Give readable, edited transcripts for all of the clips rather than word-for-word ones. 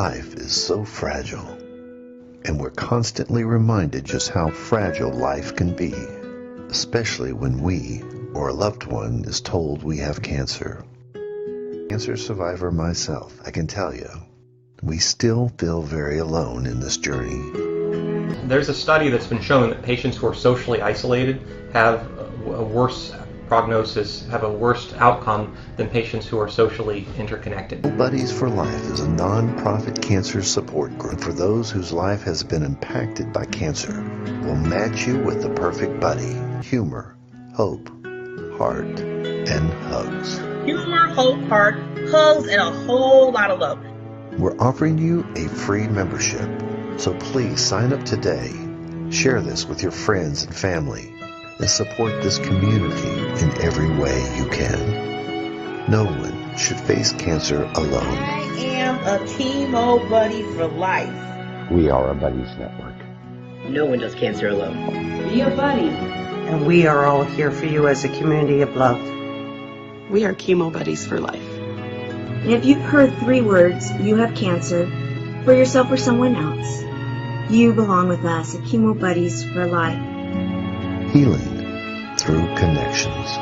Life is so fragile, and we're constantly reminded just how fragile life can be, especially when we or a loved one is told we have cancer. Cancer survivor myself, I can tell you, we still feel very alone in this journey. There's a study that's been shown that patients who are socially isolated have a worse prognosis, have a worse outcome than patients who are socially interconnected. Buddies for Life is a non-profit cancer support group for those whose life has been impacted by cancer. We'll match you with the perfect buddy. Humor, hope, heart, and hugs. Humor, hope, heart, hugs, and a whole lot of love. We're offering you a free membership, so please sign up today. Share this with your friends and family, and support this community in every way you can. No one should face cancer alone. I am a chemo buddy for life. We are a buddies network. No one does cancer alone. Be a buddy. And we are all here for you as a community of love. We are chemo buddies for life. And if you've heard 3 words, you have cancer, for yourself or someone else, you belong with us at Chemo Buddies for Life. Healing through connections.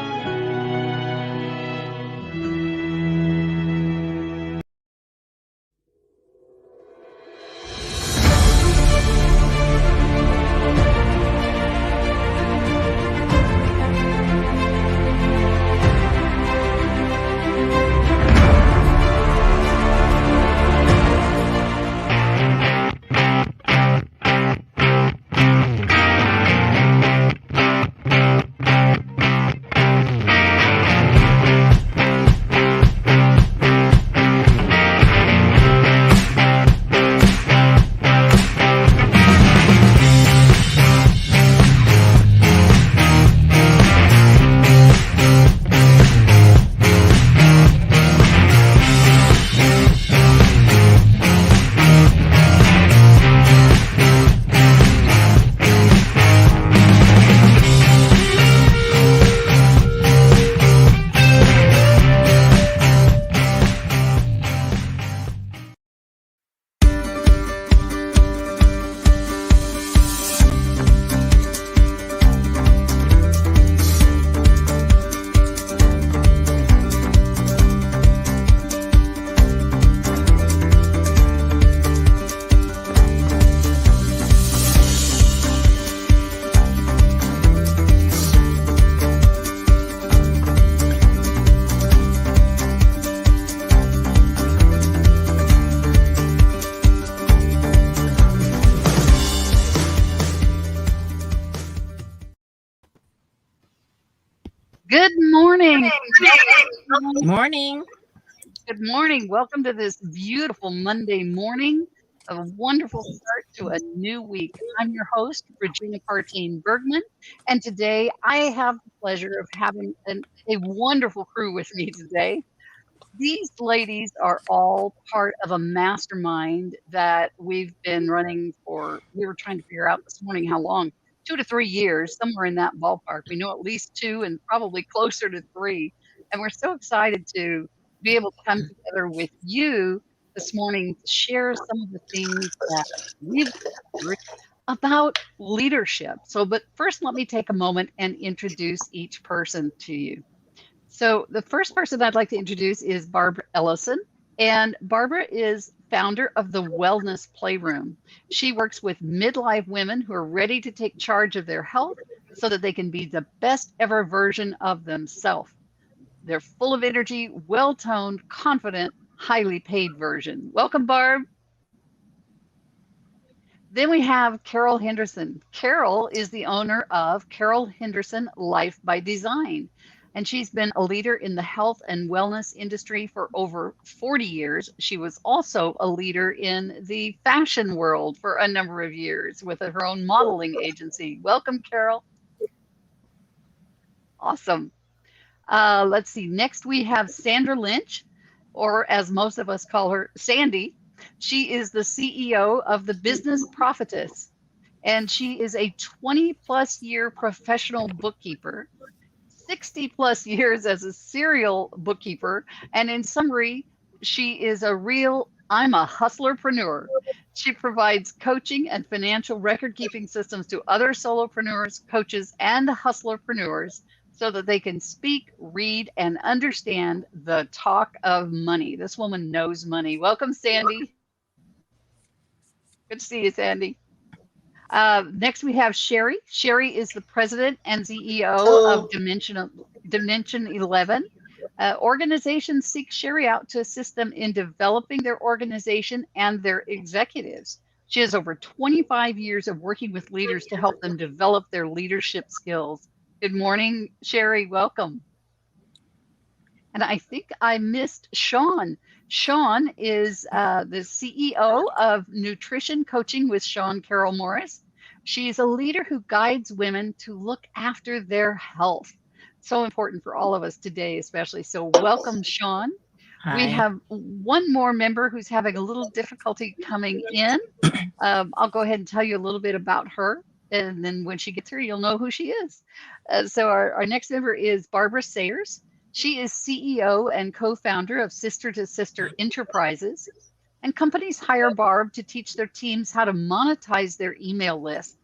Good morning. Morning. Good morning. Welcome to this beautiful Monday morning. A wonderful start to a new week. I'm your host, Regina Partine Bergman, and today I have the pleasure of having a wonderful crew with me today. These ladies are all part of a mastermind that we've been running for, we were trying to figure out this morning how long, 2 to 3 years, somewhere in that ballpark. We know at least 2 and probably closer to 3. And we're so excited to be able to come together with you this morning to share some of the things that we've learned about leadership. But first, let me take a moment and introduce each person to you. So the first person I'd like to introduce is Barbara Ellison. And Barbara is founder of the Wellness Playroom. She works with midlife women who are ready to take charge of their health so that they can be the best ever version of themselves. They're full of energy, well-toned, confident, highly paid version. Welcome, Barb. Then we have Carol Henderson. Carol is the owner of Carol Henderson Life by Design. And she's been a leader in the health and wellness industry for over 40 years. She was also a leader in the fashion world for a number of years with her own modeling agency. Welcome, Carol. Awesome. Let's see. Next, we have Sandra Lynch, or as most of us call her, Sandy. She is the CEO of the Business Prophetess, and she is a 20-plus year professional bookkeeper, 60-plus years as a serial bookkeeper, and in summary, she is a real I'm a hustlerpreneur. She provides coaching and financial record keeping systems to other solopreneurs, coaches, and hustlerpreneurs so that they can speak, read, and understand the talk of money. This woman knows money. Welcome, Sandy. Good to see you, Sandy. Next, we have Sherry. Sherry is the president and CEO of Dimension 11. Organizations seek Sherry out to assist them in developing their organization and their executives. She has over 25 years of working with leaders to help them develop their leadership skills. Good morning, Sherry. Welcome. And I think I missed Sean. Sean is the CEO of Nutrition Coaching with Sean Carroll Morris. She's a leader who guides women to look after their health. So important for all of us today, especially. So welcome, Sean. Hi. We have one more member who's having a little difficulty coming in. I'll go ahead and tell you a little bit about her. And then when she gets here, you'll know who she is. So our next member is Barbara Sayers. She is CEO and co-founder of Sister to Sister Enterprises. And companies hire Barb to teach their teams how to monetize their email list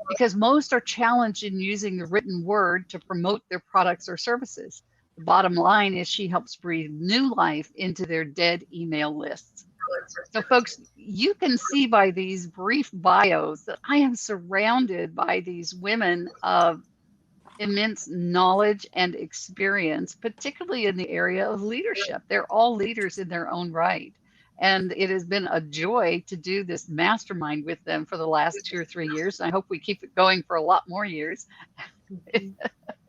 because most are challenged in using the written word to promote their products or services. The bottom line is she helps breathe new life into their dead email lists. So folks, you can see by these brief bios that I am surrounded by these women of immense knowledge and experience, particularly in the area of leadership. They're all leaders in their own right. And it has been a joy to do this mastermind with them for the last 2 or 3 years. I hope we keep it going for a lot more years.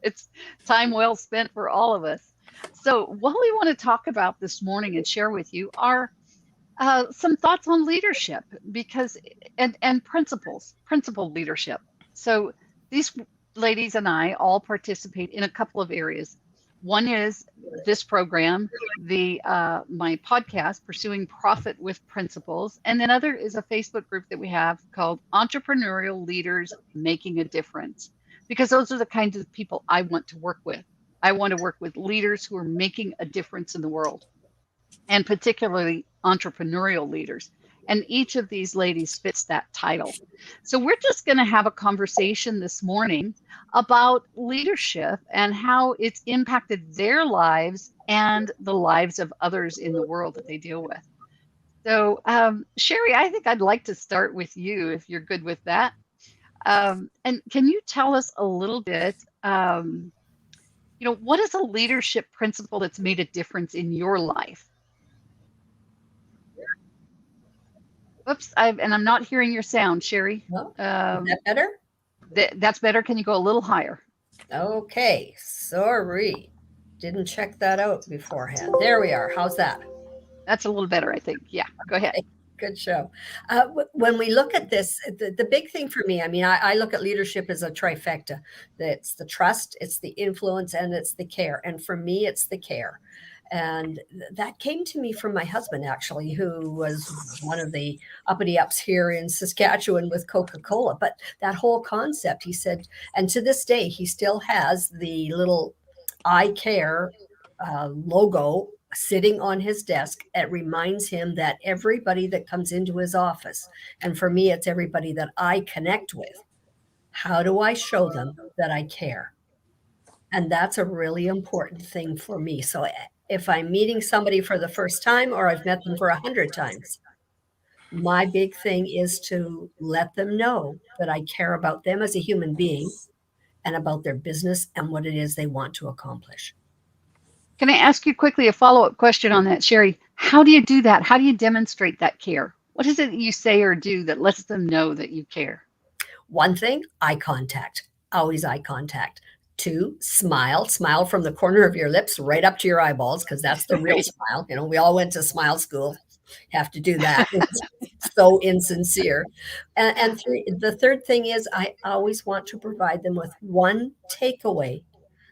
It's time well spent for all of us. So what we want to talk about this morning and share with you are some thoughts on leadership because and principled leadership. So these ladies and I all participate in a couple of areas. One is this program, my podcast, Pursuing Profit with Principles, and then other is a Facebook group that we have called Entrepreneurial Leaders Making a Difference, because those are the kinds of people I want to work with. I want to work with leaders who are making a difference in the world, and particularly entrepreneurial leaders. And each of these ladies fits that title. So we're just going to have a conversation this morning about leadership and how it's impacted their lives and the lives of others in the world that they deal with. So Sherry, I think I'd like to start with you if you're good with that. And can you tell us a little bit, what is a leadership principle that's made a difference in your life? Oops, I'm not hearing your sound, Sherry. Well, is that better? That's better. Can you go a little higher? Okay, sorry. Didn't check that out beforehand. There we are. How's that? That's a little better, I think. Yeah, go ahead. Good show. When we look at this, the big thing for me, I look at leadership as a trifecta. It's the trust, it's the influence, and it's the care. And for me, it's the care. And that came to me from my husband, actually, who was one of the uppity ups here in Saskatchewan with Coca-Cola. But that whole concept, he said, and to this day, he still has the little I care logo sitting on his desk. It reminds him that everybody that comes into his office, and for me, it's everybody that I connect with, how do I show them that I care? And that's a really important thing for me. So if I'm meeting somebody for the first time or I've met them for 100 times, my big thing is to let them know that I care about them as a human being and about their business and what it is they want to accomplish. Can I ask you quickly a follow-up question on that, Sherry? How do you do that? How do you demonstrate that care? What is it that you say or do that lets them know that you care? One thing, eye contact, always eye contact. 2, smile from the corner of your lips right up to your eyeballs, because that's the real smile. We all went to smile school, have to do that. It's so insincere. And 3, the third thing is I always want to provide them with one takeaway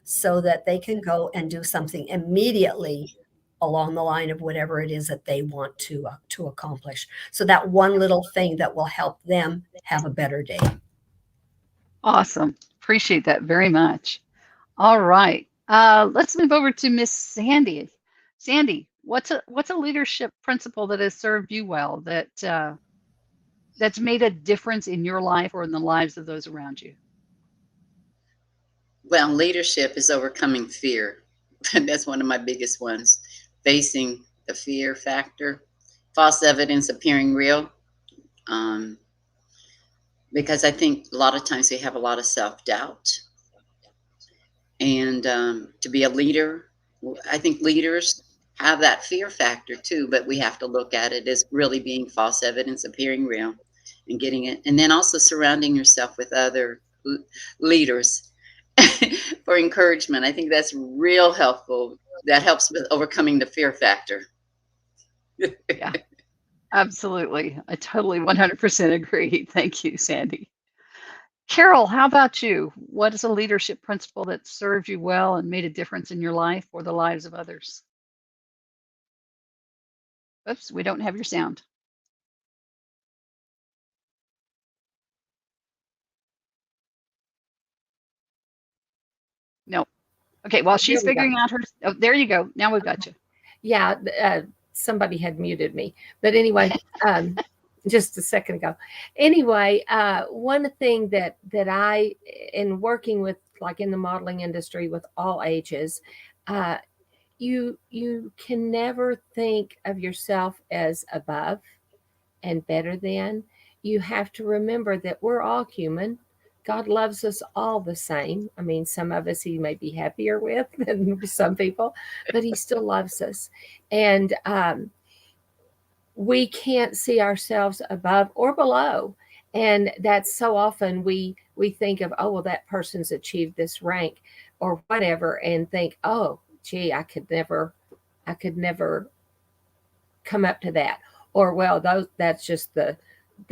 so that they can go and do something immediately along the line of whatever it is that they want to accomplish. So that one little thing that will help them have a better day. Awesome. Appreciate that very much. All right. Let's move over to Miss Sandy. Sandy, what's a leadership principle that has served you well, that's made a difference in your life or in the lives of those around you? Well, leadership is overcoming fear. That's one of my biggest ones. Facing the fear factor, false evidence appearing real. Um, because I think a lot of times we have a lot of self doubt. And to be a leader, I think leaders have that fear factor too, but we have to look at it as really being false evidence appearing real and getting it. And then also surrounding yourself with other leaders for encouragement. I think that's real helpful. That helps with overcoming the fear factor. Yeah, absolutely. I totally 100% agree. Thank you, Sandy. Carol, how about you? What is a leadership principle that served you well and made a difference in your life or the lives of others? Oops, we don't have your sound. No. Okay, while she's figuring out her, oh, there you go. Now we've got you. Yeah, somebody had muted me. But anyway, just a second ago. Anyway, one thing that I, in working with, like in the modeling industry with all ages, you can never think of yourself as above and better than. You have to remember that we're all human. God loves us all the same. I mean, some of us he may be happier with than some people, but he still loves us. And we can't see ourselves above or below. And that's so often we think of, oh, well, that person's achieved this rank or whatever, and think, oh, gee, I could never come up to that. Or, well, that's just the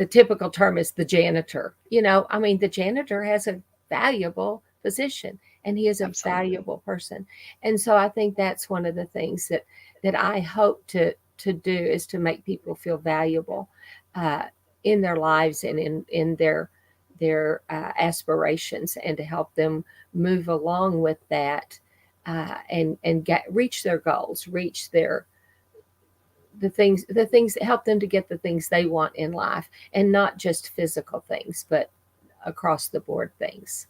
typical term is the janitor. I mean, the janitor has a valuable position and he is a Absolutely. valuable person. And so I think that's one of the things that I hope to do is to make people feel valuable in their lives and in their aspirations, and to help them move along with that and reach their goals, reach the things that help them to get the things they want in life, and not just physical things, but across the board things.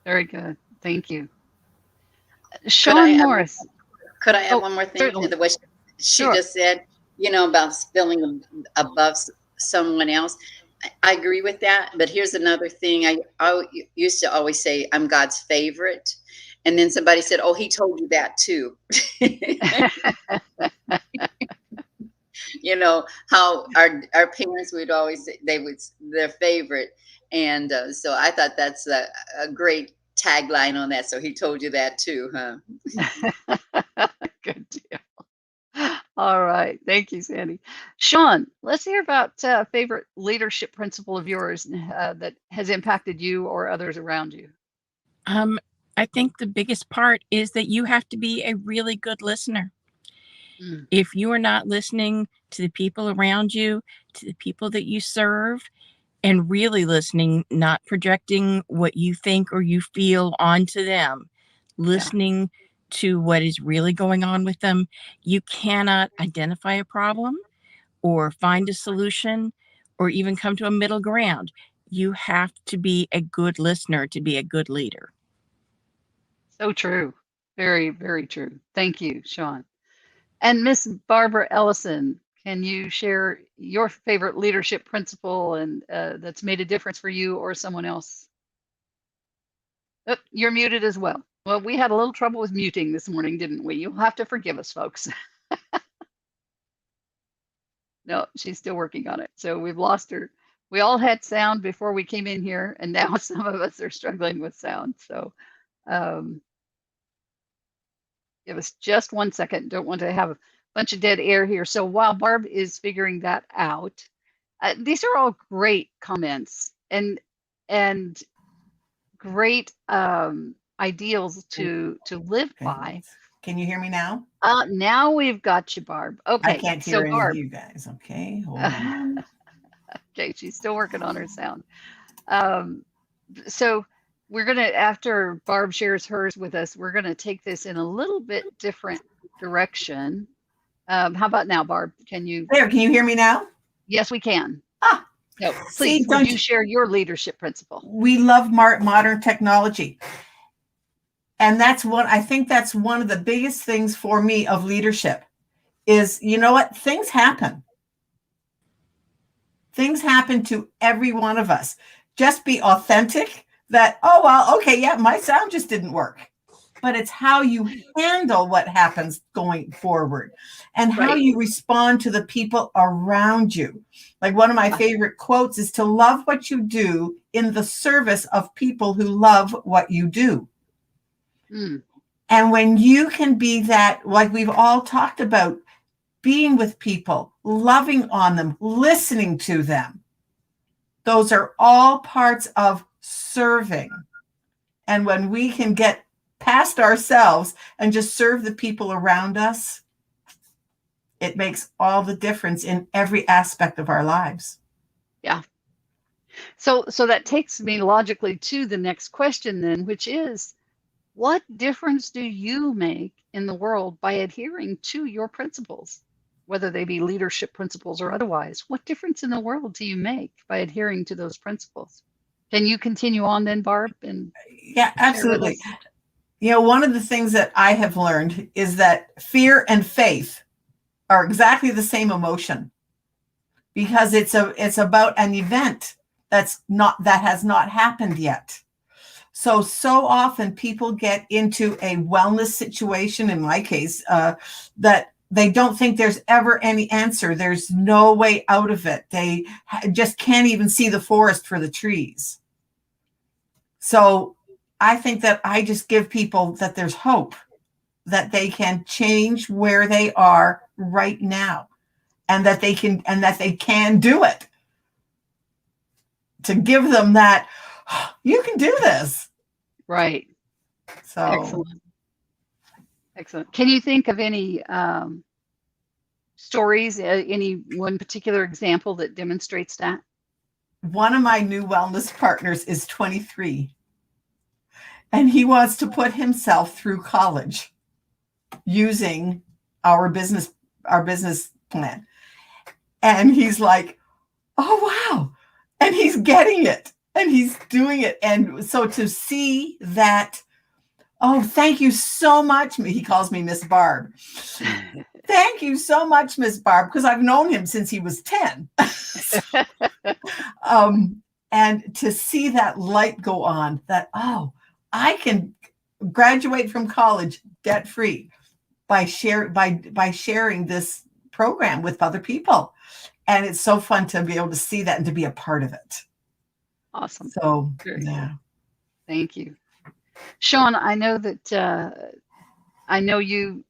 Very good. Thank you. Could I Sean add, Morris. could I add Oh, one more thing certainly. to the what she Sure. just said? About feeling above someone else. I agree with that. But here's another thing. I used to always say I'm God's favorite, and then somebody said, "Oh, he told you that too." How our parents would always say their favorite, and so I thought that's a great tagline on that. So he told you that too, huh? Good deal. All right. Thank you, Sandy. Sean, let's hear about a favorite leadership principle of yours that has impacted you or others around you. I think the biggest part is that you have to be a really good listener. If you are not listening to the people around you, to the people that you serve, and really listening, not projecting what you think or you feel onto them, listening to what is really going on with them, you cannot identify a problem or find a solution or even come to a middle ground. You have to be a good listener to be a good leader. So true. Very, very true. Thank you, Sean. And Miss Barbara Ellison, can you share your favorite leadership principle and that's made a difference for you or someone else? Oh, you're muted as well. Well, we had a little trouble with muting this morning, didn't we? You'll have to forgive us, folks. No, she's still working on it. So we've lost her. We all had sound before we came in here, and now some of us are struggling with sound. So give us just 1 second. Don't want to have a bunch of dead air here. So while Barb is figuring that out, these are all great comments and great ideals to live by. Can you hear me now? Now we've got you, Barb. Okay. I can't hear any Barb, of you guys. Okay, hold on. Okay, she's still working on her sound. So we're gonna, after Barb shares hers with us, we're gonna take this in a little bit different direction. How about now, Barb? Can you hear me now? Yes, we can. So See, please, would you share your leadership principle? We love modern technology. And I think that's one of the biggest things for me of leadership is, you know what? Things happen. Things happen to every one of us. Just be authentic that, oh, well, okay, yeah, my sound just didn't work. But it's how you handle what happens going forward and how you respond to the people around you. Like one of my favorite quotes is to love what you do in the service of people who love what you do. And when you can be that, like we've all talked about, being with people, loving on them, listening to them, those are all parts of serving. And when we can get past ourselves and just serve the people around us, it makes all the difference in every aspect of our lives. Yeah. So that takes me logically to the next question then, which is, what difference do you make in the world by adhering to your principles, whether they be leadership principles or otherwise? What difference in the world do you make by adhering to those principles? Can you continue on then, Barb? Yeah, absolutely. You know, one of the things that I have learned is that fear and faith are exactly the same emotion, because it's about an event that has not happened yet. So often people get into a wellness situation, in my case, that they don't think there's ever any answer. There's no way out of it. They just can't even see the forest for the trees. So I think that I just give people that there's hope, that they can change where they are right now, and that they can do it. To give them that, you can do this. Right. So excellent. Can you think of any stories, any one particular example that demonstrates that? One of my new wellness partners is 23, and he wants to put himself through college using our business plan. And he's like, oh, wow. And he's getting it and he's doing it. And so to see that, oh, thank you so much. He calls me Miss Barb. Thank you so much, Miss Barb, because I've known him since he was 10. And to see that light go on, that, oh, I can graduate from college debt-free by sharing this program with other people. And it's so fun to be able to see that and to be a part of it. Awesome. So, yeah. Thank you. Sean, I know that you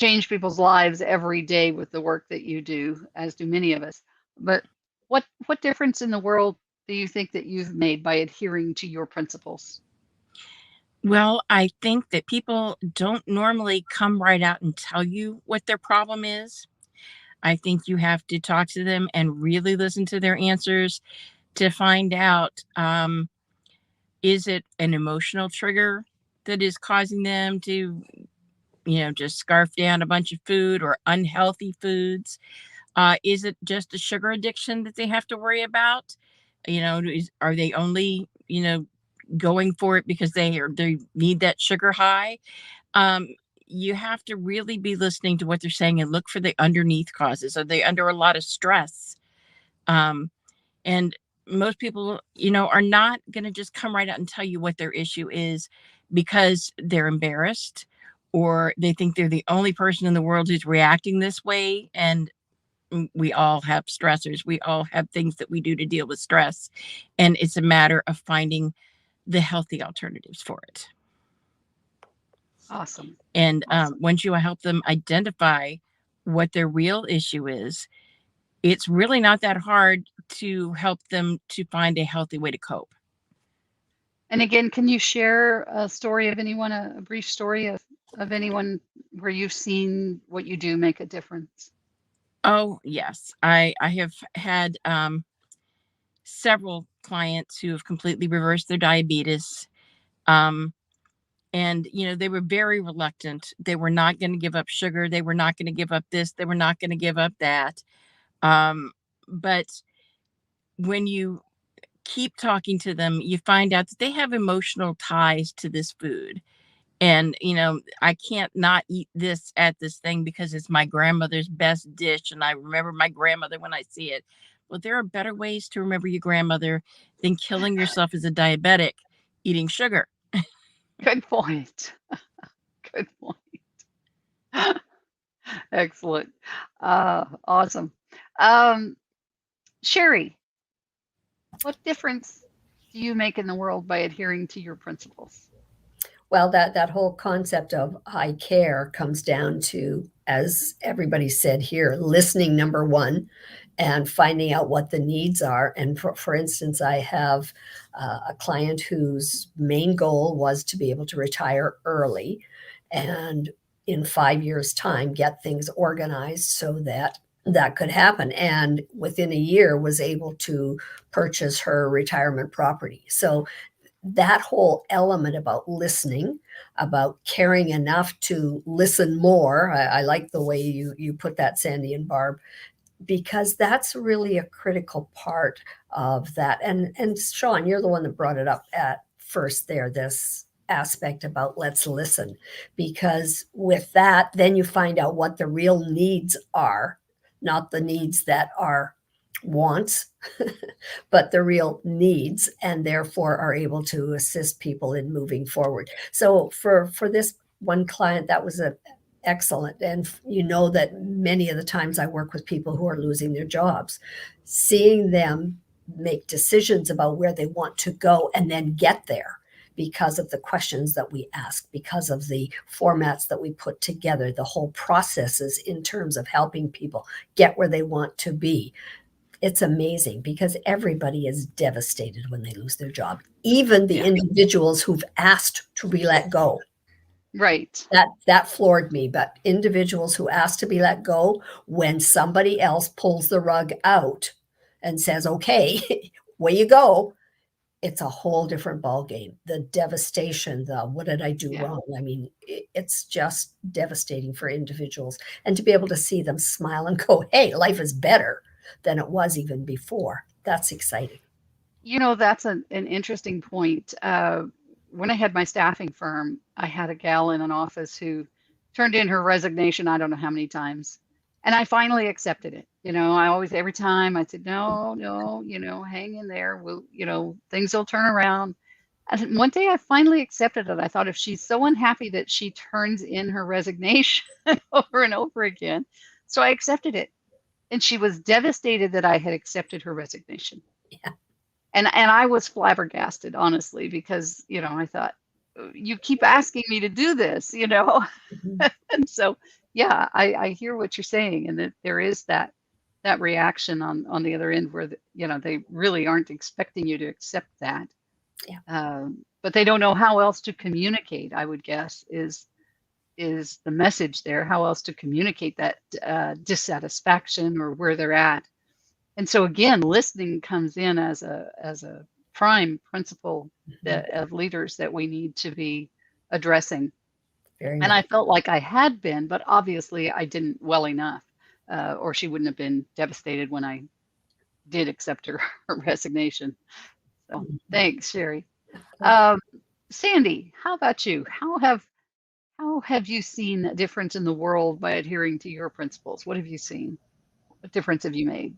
change people's lives every day with the work that you do, as do many of us. But what difference in the world do you think that you've made by adhering to your principles? Well, I think that people don't normally come right out and tell you what their problem is. I think you have to talk to them and really listen to their answers to find out, is it an emotional trigger that is causing them to, just scarf down a bunch of food or unhealthy foods? Is it just a sugar addiction that they have to worry about? Are they only, going for it because they need that sugar high? You have to really be listening to what they're saying and look for the underneath causes. Are they under a lot of stress? And most people, are not going to just come right out and tell you what their issue is because they're embarrassed or they think they're the only person in the world who's reacting this way. And we all have stressors. We all have things that we do to deal with stress. And it's a matter of finding the healthy alternatives for it. Awesome. And once you help them identify what their real issue is, it's really not that hard to help them to find a healthy way to cope. And again, can you share a story of anyone, a brief story of anyone where you've seen what you do make a difference? Oh, yes. I have had several clients who have completely reversed their diabetes. And, they were very reluctant. They were not going to give up sugar. They were not going to give up this. They were not going to give up that. But when you keep talking to them, you find out that they have emotional ties to this food. And, I can't not eat this at this thing because it's my grandmother's best dish. And I remember my grandmother when I see it. Well, there are better ways to remember your grandmother than killing yourself as a diabetic eating sugar. Good point. Good point. Excellent. Awesome. Sherry, what difference do you make in the world by adhering to your principles? Well, that whole concept of I care comes down to, as everybody said here, listening, number one, and finding out what the needs are. And for instance, I have a client whose main goal was to be able to retire early and in 5 years' time get things organized so that that could happen. And within a year was able to purchase her retirement property. So that whole element about listening, about caring enough to listen more. I like the way you put that, Sandy and Barb, because that's really a critical part of that. And Sean, you're the one that brought it up at first there, this aspect about let's listen, because with that, then you find out what the real needs are, not the needs that are wants, but the real needs, and therefore are able to assist people in moving forward. So for this one client, that was excellent. And that many of the times I work with people who are losing their jobs, seeing them make decisions about where they want to go and then get there because of the questions that we ask, because of the formats that we put together, the whole processes in terms of helping people get where they want to be. It's amazing because everybody is devastated when they lose their job, even the individuals who've asked to be let go. Right. That floored me. But individuals who ask to be let go, when somebody else pulls the rug out and says, okay, where you go, it's a whole different ballgame. The devastation, the what did I do wrong? I mean, it's just devastating for individuals. And to be able to see them smile and go, hey, life is better than it was even before. That's exciting. That's an interesting point. When I had my staffing firm, I had a gal in an office who turned in her resignation, I don't know how many times. And I finally accepted it. I always, every time I said, no, hang in there. We'll, things will turn around. And one day I finally accepted it. I thought if she's so unhappy that she turns in her resignation over and over again. So I accepted it. And she was devastated that I had accepted her resignation. Yeah. And I was flabbergasted, honestly, because, I thought, you keep asking me to do this, Mm-hmm. And so, yeah, I hear what you're saying. And that there is that reaction on the other end where, they really aren't expecting you to accept that. Yeah. But they don't know how else to communicate, I would guess, is the message there, how else to communicate that dissatisfaction or where they're at. And so again, listening comes in as a prime principle of leaders that we need to be addressing. And I felt like I had been, but obviously I didn't well enough, or she wouldn't have been devastated when I did accept her resignation. So thanks, Sherry. Sandy, how about you? How have you seen a difference in the world by adhering to your principles? What have you seen? What difference have you made?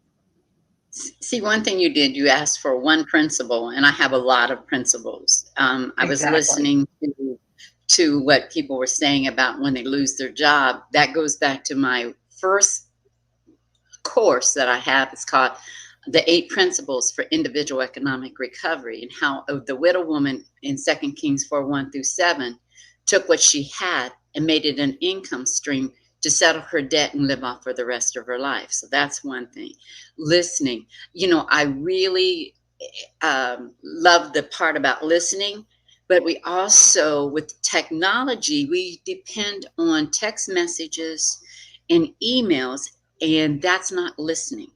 See, one thing you did, you asked for one principle, and I have a lot of principles. I was listening to what people were saying about when they lose their job. That goes back to my first course that I have. It's called The 8 Principles for Individual Economic Recovery, and how the widow woman in 2 Kings 4:1-7 took what she had and made it an income stream to settle her debt and live off for the rest of her life. So that's one thing. Listening. I really love the part about listening, but we also, with technology, we depend on text messages and emails, and that's not listening.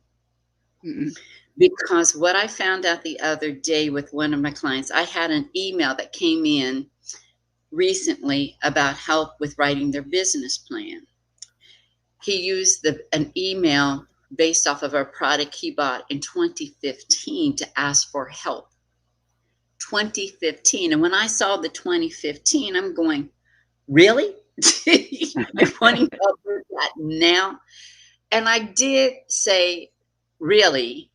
Mm-mm. Because what I found out the other day with one of my clients, I had an email that came in recently about help with writing their business plan. He used an email based off of a product he bought in 2015 to ask for help. 2015. And when I saw the 2015, I'm going, really? You're wanting help with that now? And I did say, really?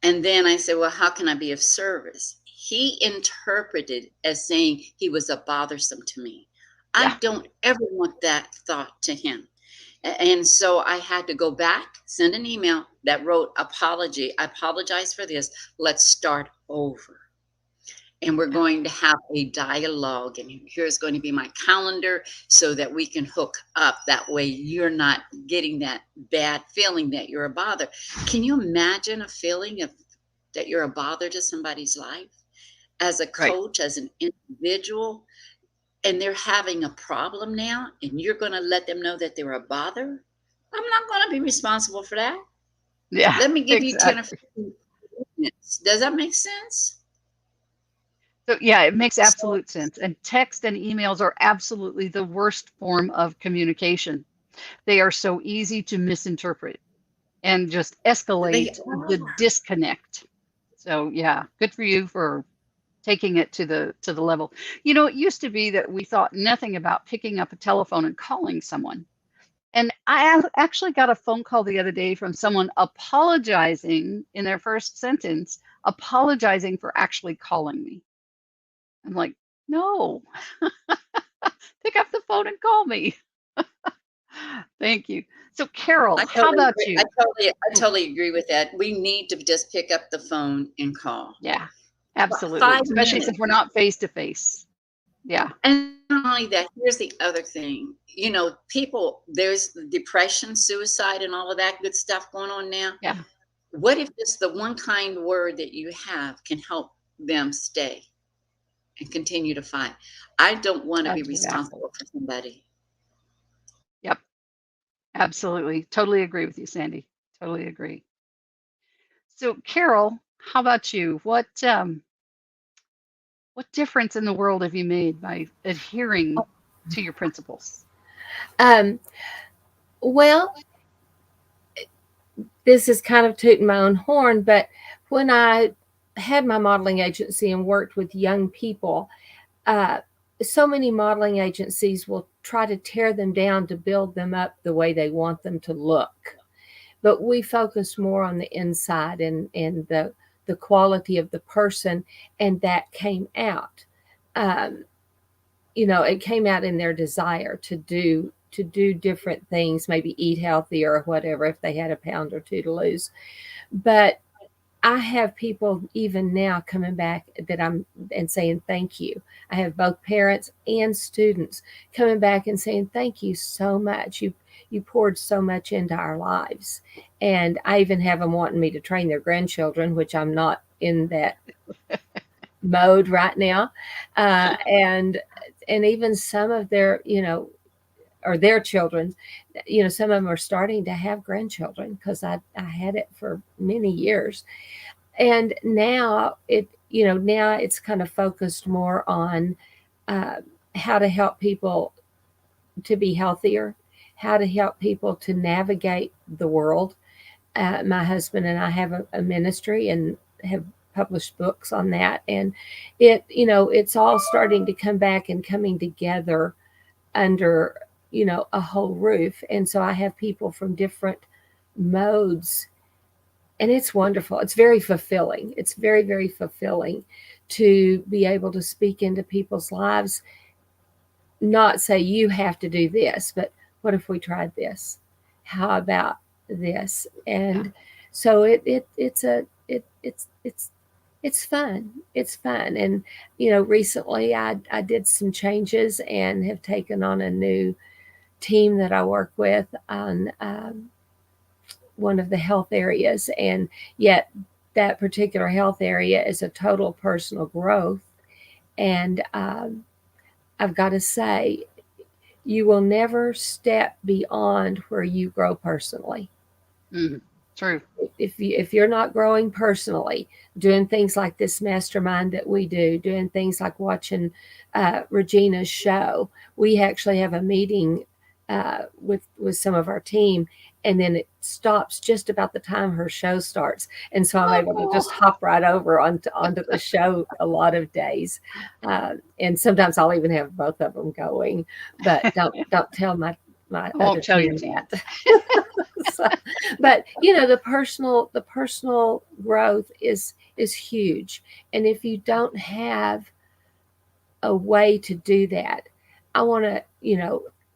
And then I said, well, how can I be of service? He interpreted as saying he was a bothersome to me. I don't ever want that thought to him. And so I had to go back, send an email that wrote apology. I apologize for this. Let's start over. And we're going to have a dialogue. And here's going to be my calendar so that we can hook up. That way you're not getting that bad feeling that you're a bother. Can you imagine a feeling of that you're a bother to somebody's life? As a coach, as an individual, and they're having a problem now, and you're going to let them know that they're a bother? I'm not going to be responsible for that. Yeah. Let me give you 10 or 15 minutes. Does that make sense? So yeah, it makes absolute sense. And text and emails are absolutely the worst form of communication. They are so easy to misinterpret and just escalate the disconnect. So yeah, good for you for taking it to the level. You know, it used to be that we thought nothing about picking up a telephone and calling someone. And I actually got a phone call the other day from someone apologizing in their first sentence, apologizing for actually calling me. I'm like, no, pick up the phone and call me. Thank you. So Carol, how about you? I totally agree with that. We need to just pick up the phone and call. Yeah, absolutely. Especially since we're not face to face. Yeah. And not only that, here's the other thing. You know, people, there's depression, suicide, and all of that good stuff going on now. Yeah. What if just the one kind word that you have can help them stay and continue to fight? I don't want to be responsible for somebody. Yep. Absolutely. Totally agree with you, Sandy. Totally agree. So Carol, how about you? What difference in the world have you made by adhering to your principles? Well, this is kind of tooting my own horn, but when I had my modeling agency and worked with young people, so many modeling agencies will try to tear them down to build them up the way they want them to look. But we focus more on the inside and the quality of the person, and that came out. You know, it came out in their desire to do different things, maybe eat healthier or whatever if they had a pound or two to lose. But I have people even now coming back and saying thank you. I have both parents and students coming back and saying thank you so much. You poured so much into our lives. And I even have them wanting me to train their grandchildren, which I'm not in that mode right now. And even some of their, or their children, some of them are starting to have grandchildren because I had it for many years. And now now it's kind of focused more on how to help people to be healthier, how to help people to navigate the world. My husband and I have a ministry and have published books on that. And it's all starting to come back and coming together under, a whole roof. And so I have people from different modes, and it's wonderful. It's very fulfilling. It's very, very fulfilling to be able to speak into people's lives, not say you have to do this, but what if we tried this? How about this? And so it's fun. It's fun. And recently I did some changes and have taken on a new team that I work with on one of the health areas, and yet that particular health area is a total personal growth. And I've got to say, you will never step beyond where you grow personally. True. if you're not growing personally, doing things like this mastermind that we do, doing things like watching Regina's show, we actually have a meeting with some of our team, and then it stops just about the time her show starts, and so I'm able to just hop right over onto the show a lot of days, and sometimes I'll even have both of them going. But don't tell my I won't tell you that. So, but the personal growth is huge, and if you don't have a way to do that, I want to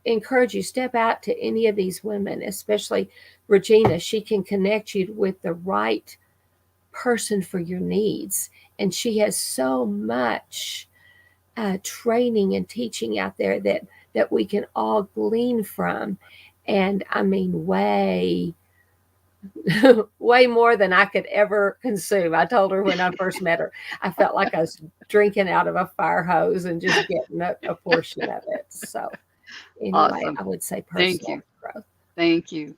encourage you, step out to any of these women, especially Regina. She can connect you with the right person for your needs, and she has so much training and teaching out there that we can all glean from. And I mean, way more than I could ever consume. I told her when I first met her, I felt like I was drinking out of a fire hose and just getting a portion of it. So anyway, Awesome. I would say personal growth. Thank you.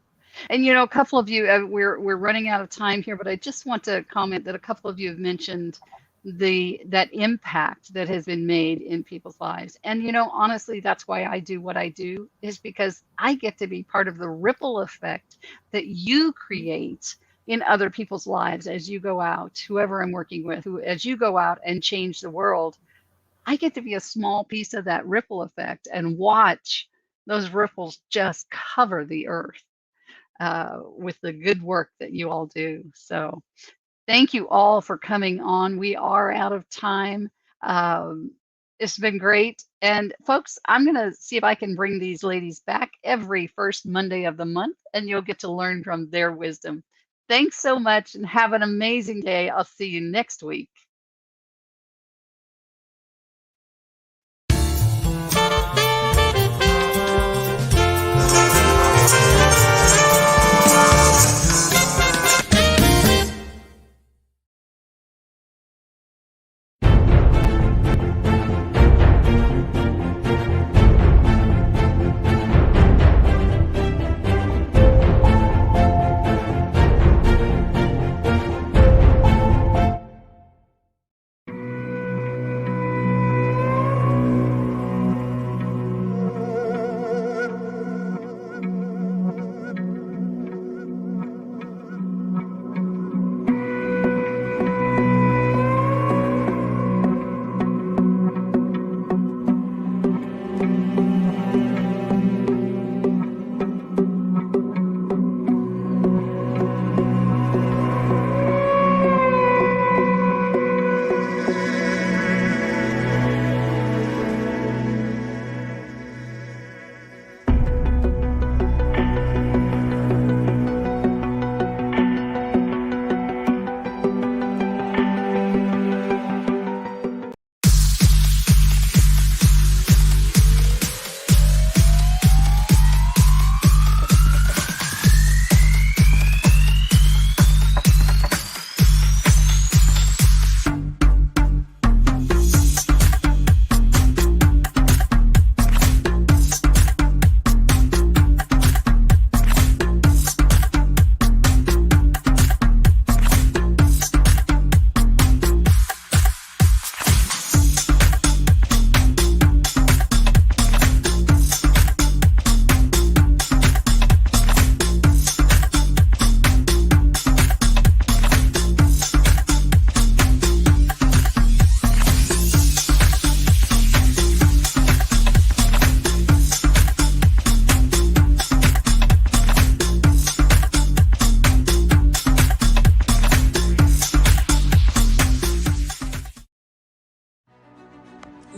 And a couple of you, we're running out of time here, but I just want to comment that a couple of you have mentioned that impact that has been made in people's lives. And honestly, that's why I do what I do, is because I get to be part of the ripple effect that you create in other people's lives as you go out, whoever I'm working with, as you go out and change the world. I get to be a small piece of that ripple effect and watch those ripples just cover the earth with the good work that you all do. So thank you all for coming on. We are out of time. It's been great. And folks, I'm going to see if I can bring these ladies back every first Monday of the month, and you'll get to learn from their wisdom. Thanks so much and have an amazing day. I'll see you next week.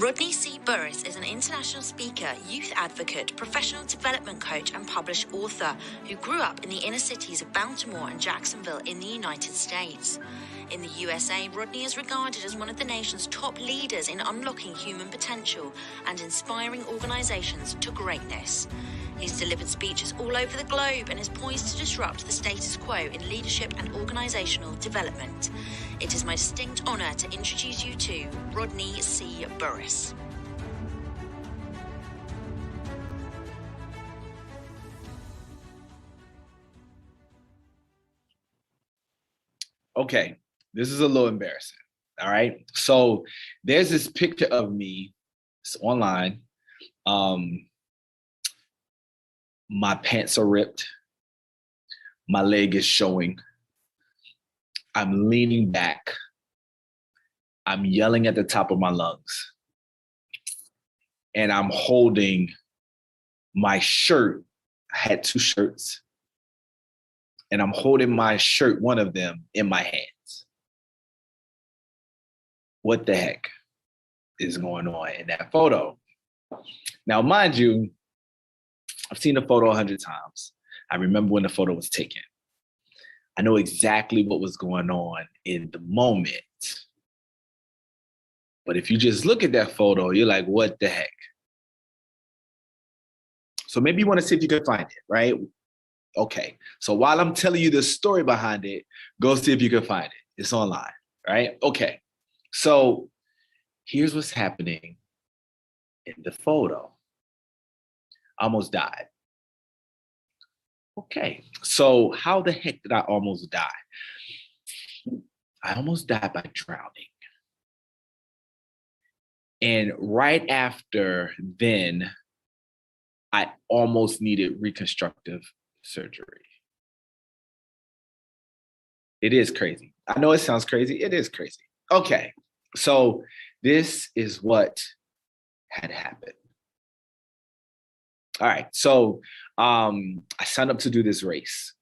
Rodney C. Burris is an international speaker, youth advocate, professional development coach, and published author who grew up in the inner cities of Baltimore and Jacksonville in the United States. In the USA, Rodney is regarded as one of the nation's top leaders in unlocking human potential and inspiring organizations to greatness. He's delivered speeches all over the globe and is poised to disrupt the status quo in leadership and organizational development. It is my distinct honor to introduce you to Rodney C. Burris. Okay, this is a little embarrassing. All right. So there's this picture of me. It's online. My pants are ripped. My leg is showing. I'm leaning back. I'm yelling at the top of my lungs. And I'm holding my shirt. I had 2 shirts. And I'm holding my shirt, one of them, in my hands. What the heck is going on in that photo? Now, mind you, I've seen the photo 100 times. I remember when the photo was taken. I know exactly what was going on in the moment. But if you just look at that photo, you're like, what the heck? So maybe you want to see if you can find it, right? Okay. So while I'm telling you the story behind it, go see if you can find it. It's online, right? Okay. So here's what's happening in the photo. I almost died. Okay. So how the heck did I almost die? I almost died by drowning. And right after then, I almost needed reconstructive surgery. It is crazy. I know it sounds crazy. It is crazy. Okay. So this is what had happened. All right. So I signed up to do this race.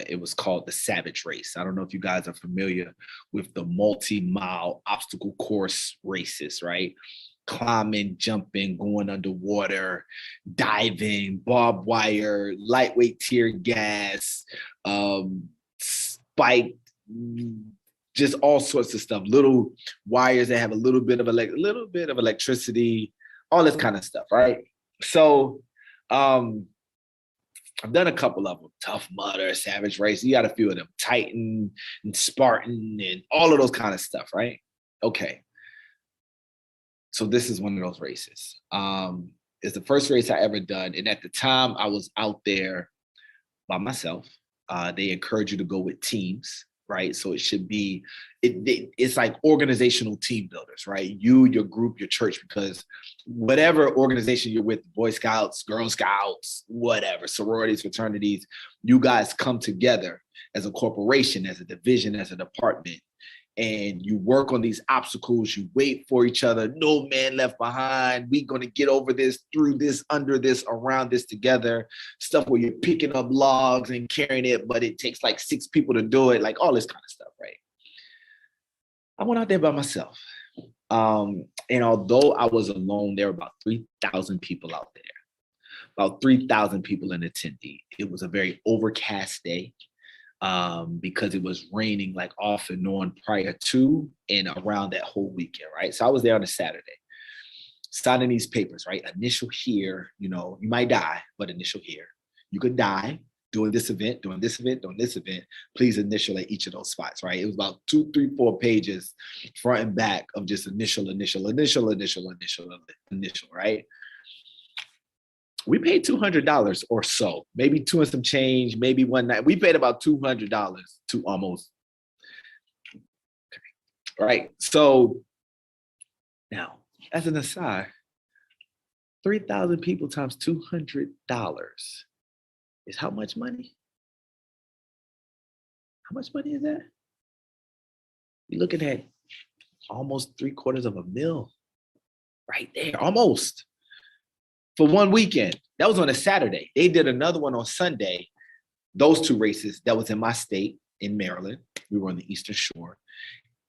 It was called the Savage Race. I don't know if you guys are familiar with the multi-mile obstacle course races, right? Climbing, jumping, going underwater, diving, barbed wire, lightweight tear gas, spike, just all sorts of stuff. Little wires that have a little bit of electricity, all this kind of stuff, right? So I've done a couple of them: Tough Mudder, Savage Race. You got a few of them: Titan and Spartan and all of those kind of stuff, right? Okay. So this is one of those races. It's the first race I ever done. And at the time I was out there by myself. They encourage you to go with teams, right? So it should be, it's like organizational team builders, right? You, your group, your church, because whatever organization you're with, Boy Scouts, Girl Scouts, whatever, sororities, fraternities, you guys come together as a corporation, as a division, as a department, and you work on these obstacles. You wait for each other. No man left behind. We're going to get over this, through this, under this, around this together. Stuff where you're picking up logs and carrying it, but it takes like 6 people to do it, like all this kind of stuff, right? I went out there by myself. And although I was alone, there were about 3,000 people out there, about 3,000 people in attendee. It was a very overcast day. Because it was raining like off and on prior to and around that whole weekend, right? So I was there on a Saturday, signing these papers, right? Initial here, you know, you might die, but initial here. You could die doing this event, doing this event, doing this event. Please initial at each of those spots, right? It was about 2, 3, 4 pages, front and back, of just initial, right? We paid $200 or so, maybe 2 and some change, maybe one night. We paid about $200 to almost. Okay. All right. So now, as an aside, 3,000 people times $200 is how much money? How much money is that? You're looking at almost $750,000 right there, almost. For one weekend. That was on a Saturday. They did another one on Sunday. Those 2 races, that was in my state, in Maryland. We were on the Eastern Shore.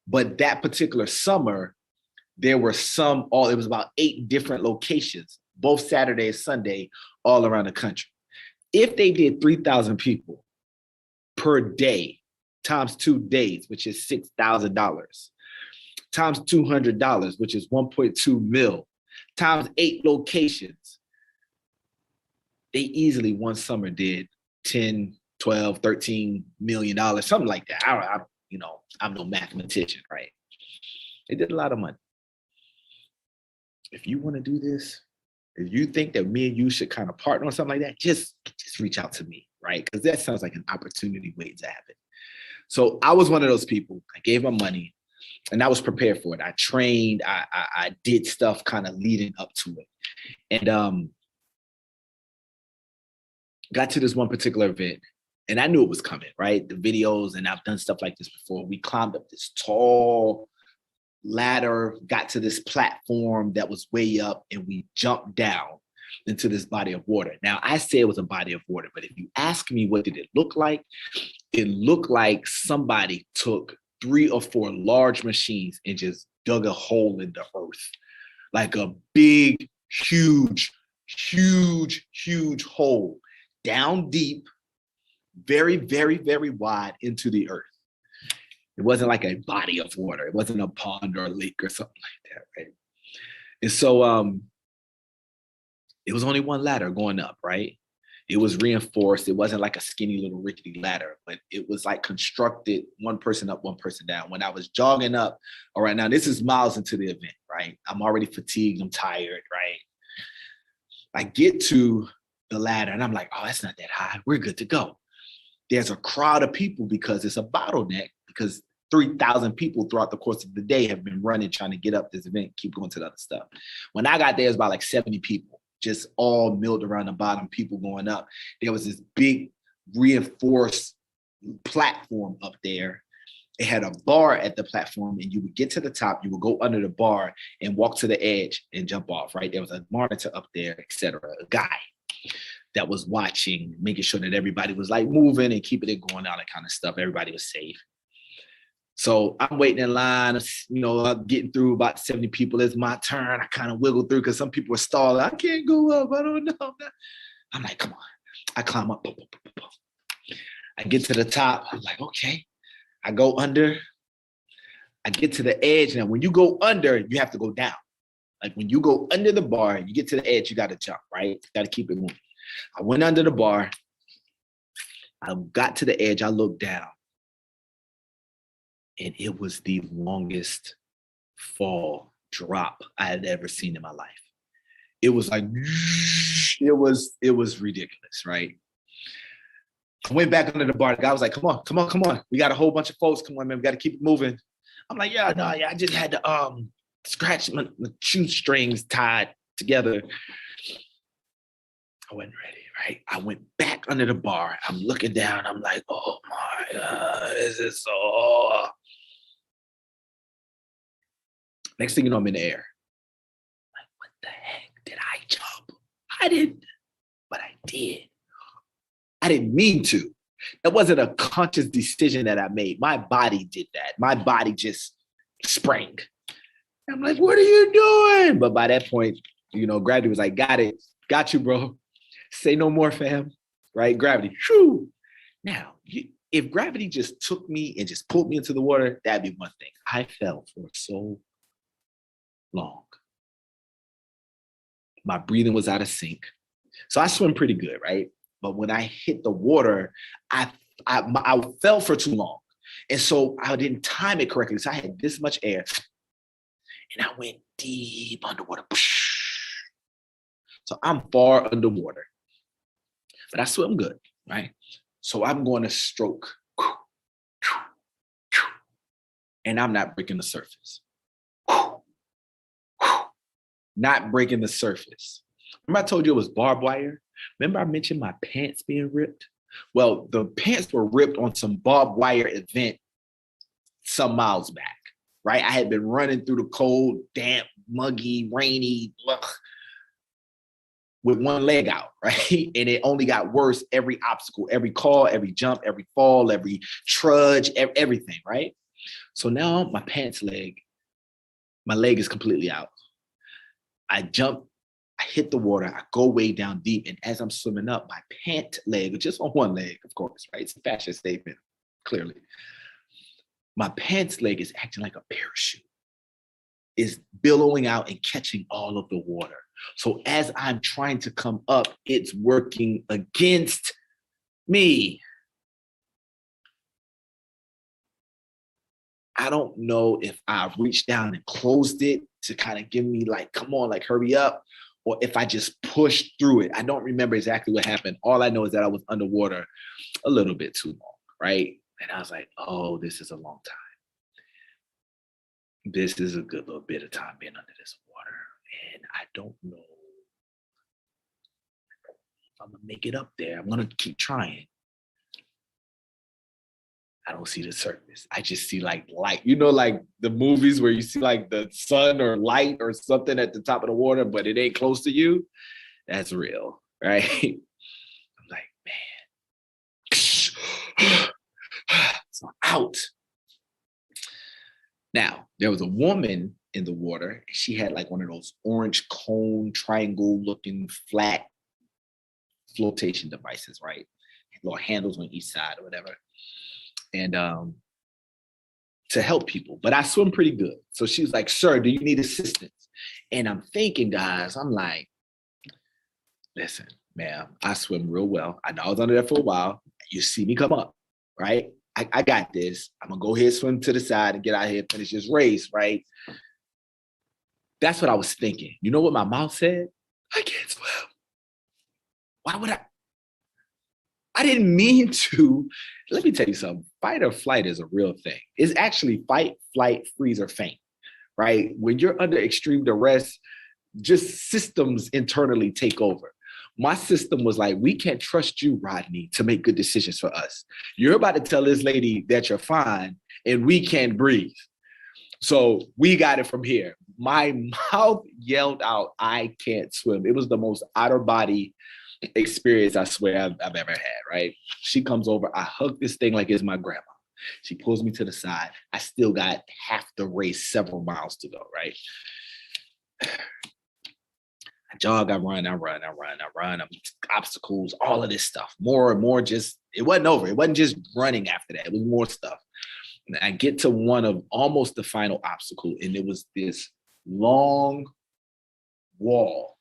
But that particular summer, there were it was about 8 different locations, both Saturday and Sunday, all around the country. If they did 3,000 people per day, times 2 days, which is $6,000, times $200, which is 1.2 mil, times 8 locations, they easily one summer did 10, 12, $13 million, something like that. I'm no mathematician, right? They did a lot of money. If you want to do this, if you think that me and you should kind of partner on something like that, just reach out to me, right? Because that sounds like an opportunity waiting to happen. So I was one of those people. I gave my money and I was prepared for it. I trained, I did stuff kind of leading up to it. And got to this one particular event and I knew it was coming, right? The videos, and I've done stuff like this before. We climbed up this tall ladder, got to this platform that was way up, and we jumped down into this body of water. Now, I say it was a body of water, but if you ask me what did it look like, it looked like somebody took 3 or 4 large machines and just dug a hole in the earth. Like a big, huge hole down deep, very, very, very wide into the earth. It wasn't like a body of water. It wasn't a pond or a lake or something like that, right? And so it was only one ladder going up, right? It was reinforced. It wasn't like a skinny little rickety ladder, but it was like constructed, one person up, one person down. When I was jogging up, all right, now this is miles into the event, right? I'm already fatigued, I'm tired, right? I get to the ladder and I'm like, oh, that's not that high. We're good to go. There's a crowd of people because it's a bottleneck, because 3,000 people throughout the course of the day have been running, trying to get up this event, keep going to the other stuff. When I got there, it was about like 70 people, just all milled around the bottom, people going up. There was this big reinforced platform up there. It had a bar at the platform, and you would get to the top, you would go under the bar and walk to the edge and jump off, right? There was a monitor up there, etc. A guy that was watching, making sure that everybody was like moving and keeping it going, all that kind of stuff. Everybody was safe. So I'm waiting in line, I'm getting through about 70 people. It's my turn. I kind of wiggle through because some people are stalling. I can't go up. I don't know. I'm like, come on. I climb up. I get to the top. I'm like, okay. I go under. I get to the edge. Now, when you go under, you have to go down. Like when you go under the bar, you get to the edge, you got to jump, right? You got to keep it moving. I went under the bar. I got to the edge. I looked down. And it was the longest fall drop I had ever seen in my life. It was like, it was ridiculous, right? I went back under the bar. The guy was like, come on. We got a whole bunch of folks. Come on, man, we got to keep it moving. I'm like, I just had to scratch my shoestrings tied together. I wasn't ready, right? I went back under the bar. I'm looking down. I'm like, oh my God, this is so... Next thing you know, I'm in the air. Like, what the heck? Did I jump? I didn't, but I did. I didn't mean to. That wasn't a conscious decision that I made. My body did that. My body just sprang. I'm like, what are you doing? But by that point, gravity was like, got it. Got you, bro. Say no more, fam. Right? Gravity. Shoo. Now, if gravity just took me and just pulled me into the water, that'd be one thing. I fell for so long. My breathing was out of sync. So I swim pretty good, right? But when I hit the water, I fell for too long. And so I didn't time it correctly. So I had this much air and I went deep underwater. So I'm far underwater, but I swim good, right? So I'm going to stroke and I'm not breaking the surface. Not breaking the surface. Remember I told you it was barbed wire? Remember I mentioned my pants being ripped? Well, the pants were ripped on some barbed wire event some miles back, right? I had been running through the cold, damp, muggy, rainy, with one leg out, right? And it only got worse every obstacle, every call, every jump, every fall, every trudge, everything, right? So now my leg is completely out. I jump, I hit the water, I go way down deep, and as I'm swimming up, my pant leg, just on one leg, of course, right? It's a fashion statement, clearly. My pants leg is acting like a parachute. It's billowing out and catching all of the water. So as I'm trying to come up, it's working against me. I don't know if I reached down and closed it to kind of give me like, come on, like hurry up, or if I just pushed through it. I don't remember exactly what happened. All I know is that I was underwater a little bit too long, right? And I was like, oh, this is a long time. This is a good little bit of time being under this water. And I don't know if I'm going to make it up there. I'm going to keep trying. I don't see the surface. I just see like light. You know, like the movies where you see like the sun or light or something at the top of the water, but it ain't close to you. That's real, right? I'm like, man. So I'm out. Now, there was a woman in the water. And she had like one of those orange cone triangle looking flat flotation devices, right? Little handles on each side or whatever. And to help people, but I swim pretty good. So she was like, sir, do you need assistance? And I'm thinking, guys, I'm like, listen, ma'am, I swim real well. I know I was under there for a while. You see me come up, right? I got this. I'm gonna go ahead, swim to the side and get out here and finish this race, right? That's what I was thinking. You know what my mouth said? I can't swim. Why would I? I didn't mean to. Let me tell you something. Fight or flight is a real thing. It's actually fight, flight, freeze, or faint, right? When you're under extreme duress, just systems internally take over. My system was like, we can't trust you, Rodney, to make good decisions for us. You're about to tell this lady that you're fine and we can't breathe. So we got it from here. My mouth yelled out, I can't swim. It was the most outer body experience I swear I've ever had, right? She comes over, I hug this thing like it's my grandma. She pulls me to the side. I still got half the race, several miles to go, right? I jog, I run, obstacles, all of this stuff. More and more just, it wasn't over. It wasn't just running after that. It was more stuff. And I get to one of almost the final obstacle, and it was this long wall,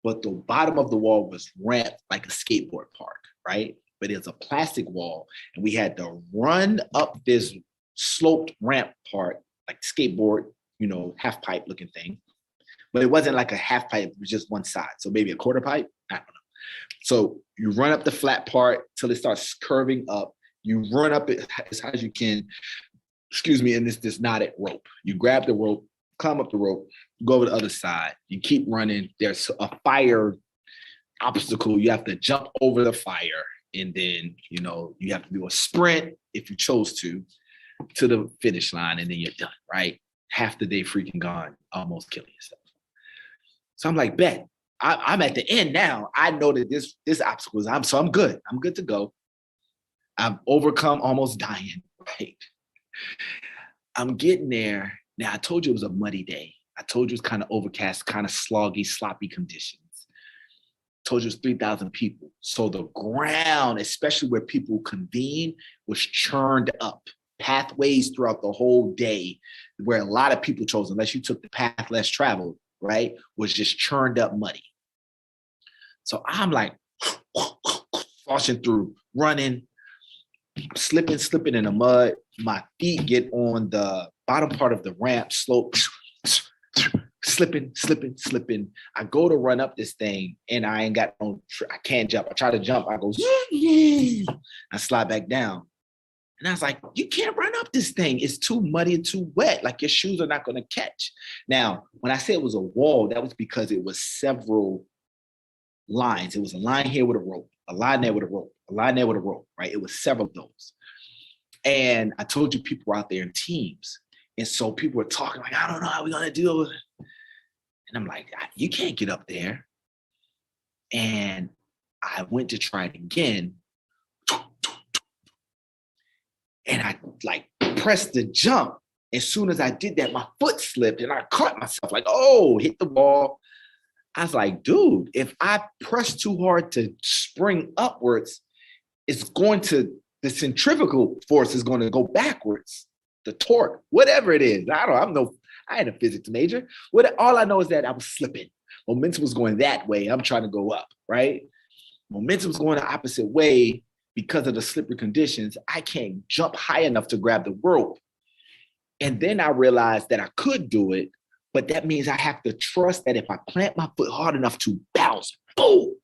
but the bottom of the wall was ramped like a skateboard park, right? But it's a plastic wall, and we had to run up this sloped ramp part, like skateboard, you know, half pipe looking thing. But it wasn't like a half pipe, it was just one side. So maybe a quarter pipe, I don't know. So you run up the flat part till it starts curving up. You run up it as high as you can, and this knotted rope. You grab the rope, climb up the rope, go over the other side. You keep running. There's a fire obstacle. You have to jump over the fire. And then, you know, you have to do a sprint if you chose to the finish line. And then you're done, right? Half the day freaking gone, almost killing yourself. So I'm like, bet, I'm at the end now. I know that this obstacle is, I'm good. I'm good to go. I've overcome almost dying, right? I'm getting there. Now, I told you it was a muddy day. I told you it was kind of overcast, kind of sloggy, sloppy conditions. I told you it was 3,000 people. So the ground, especially where people convene, was churned up. Pathways throughout the whole day where a lot of people chose, unless you took the path less traveled, right, was just churned up muddy. So I'm like, washing through, running, slipping in the mud. My feet get on the bottom part of the ramp slope, slipping. I go to run up this thing and I ain't got no, I can't jump. I try to jump. I go, I slide back down. And I was like, you can't run up this thing. It's too muddy and too wet. Like your shoes are not going to catch. Now, when I said it was a wall, that was because it was several lines. It was a line here with a rope, a line there with a rope, a line there with a rope, right? It was several of those. And I told you people were out there in teams. And so people were talking like, I don't know how we're going to do it. And I'm like, you can't get up there. And I went to try it again. And I like pressed the jump. As soon as I did that, my foot slipped and I caught myself like, oh, hit the wall. I was like, dude, if I press too hard to spring upwards, it's going to, the centrifugal force is going to go backwards. The torque, whatever it is. I ain't a physics major. All I know is that I was slipping. Momentum was going that way. I'm trying to go up, right? Momentum was going the opposite way. Because of the slippery conditions, I can't jump high enough to grab the rope. And then I realized that I could do it, but that means I have to trust that if I plant my foot hard enough to bounce, boom,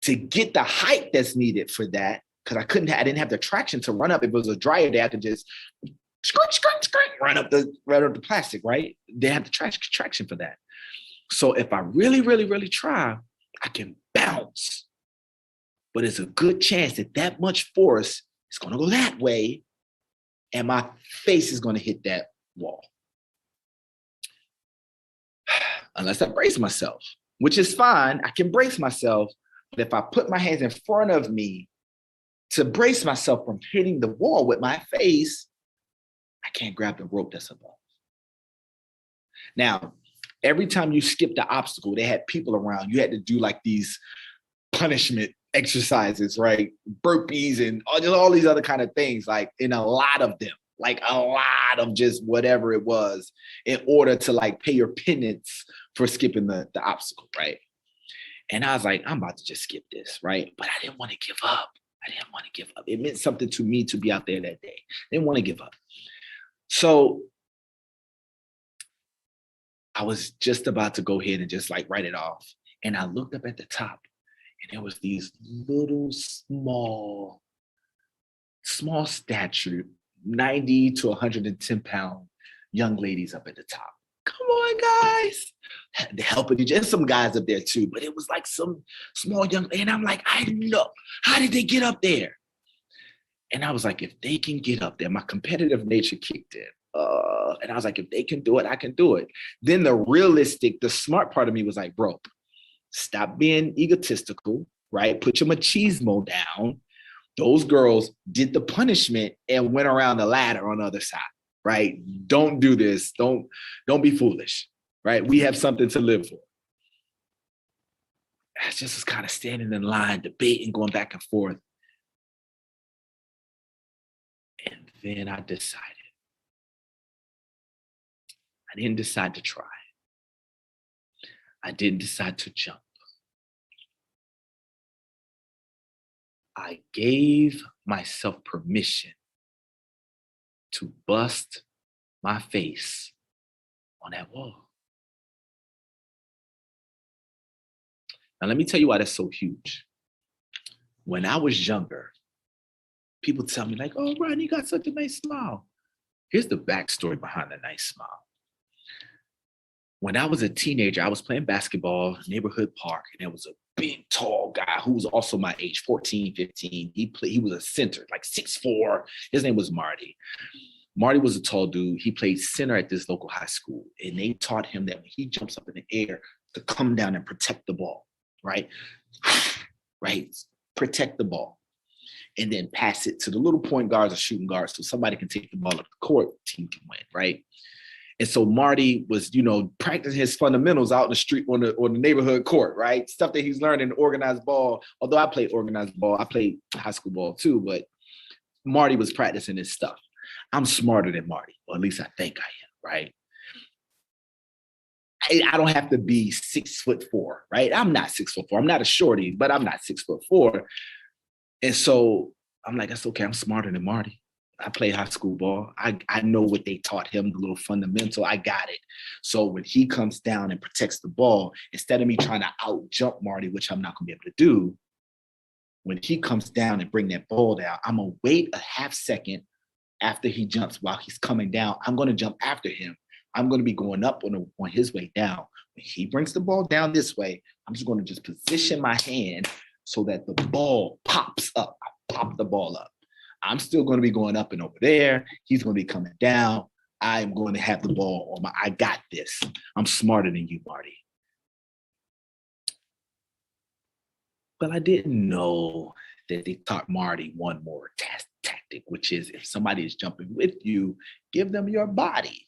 to get the height that's needed for that, because I didn't have the traction to run up. If it was a drier day, I could just run up the plastic, right? They have the traction for that. So if I really, really, really try, I can bounce. But it's a good chance that much force is going to go that way, and my face is going to hit that wall. Unless I brace myself, which is fine. I can brace myself. But if I put my hands in front of me to brace myself from hitting the wall with my face, I can't grab the rope that's above. Now, every time you skipped the obstacle, they had people around. You had to do like these punishment exercises, right? Burpees and all these other kind of things, like in a lot of them, like a lot of just whatever it was, in order to like pay your penance for skipping the obstacle, right? And I was like, I'm about to just skip this, right? But I didn't want to give up. It meant something to me to be out there that day. I didn't want to give up. So I was just about to go ahead and just like write it off. And I looked up at the top, and there was these little small stature, 90 to 110 pound young ladies up at the top. Come on, guys. They're helping each other. Some guys up there too, but it was like some small young, and I'm like, I know. How did they get up there? And I was like, if they can get up there, my competitive nature kicked in. And I was like, if they can do it, I can do it. Then the smart part of me was like, bro, stop being egotistical, right? Put your machismo down. Those girls did the punishment and went around the ladder on the other side, right? Don't do this. Don't be foolish, right? We have something to live for. I just was kind of standing in line, debating, going back and forth. And then I decided. I didn't decide to try. I didn't decide to jump. I gave myself permission to bust my face on that wall. Now, let me tell you why that's so huge. When I was younger, people tell me like, oh, Ron, you got such a nice smile. Here's the backstory behind the nice smile. When I was a teenager, I was playing basketball in neighborhood park, and there was a big, tall guy who was also my age, 14, 15. He was a center, like 6'4". His name was Marty. Marty was a tall dude. He played center at this local high school, and they taught him that when he jumps up in the air to come down and protect the ball, right? Right? Protect the ball. And then pass it to the little point guards or shooting guards so somebody can take the ball up the court, team can win, right? And so Marty was, practicing his fundamentals out in the street on the neighborhood court, right? Stuff that he's learning in organized ball. Although I played organized ball, I played high school ball too, but Marty was practicing his stuff. I'm smarter than Marty, or at least I think I am, right? I don't have to be 6'4", right? I'm not 6'4". I'm not a shorty, but I'm not 6'4". And so I'm like, that's okay. I'm smarter than Marty. I play high school ball. I know what they taught him, the little fundamental. I got it. So when he comes down and protects the ball, instead of me trying to out jump Marty, which I'm not going to be able to do, when he comes down and bring that ball down, I'm going to wait a half second after he jumps while he's coming down. I'm going to jump after him. I'm going to be going up on his way down. When he brings the ball down this way, I'm just going to just position my hand so that the ball pops up. I pop the ball up. I'm still going to be going up and over there. He's going to be coming down. I'm going to have the ball on I got this. I'm smarter than you, Marty. But I didn't know that they taught Marty one more tactic, which is if somebody is jumping with you, give them your body,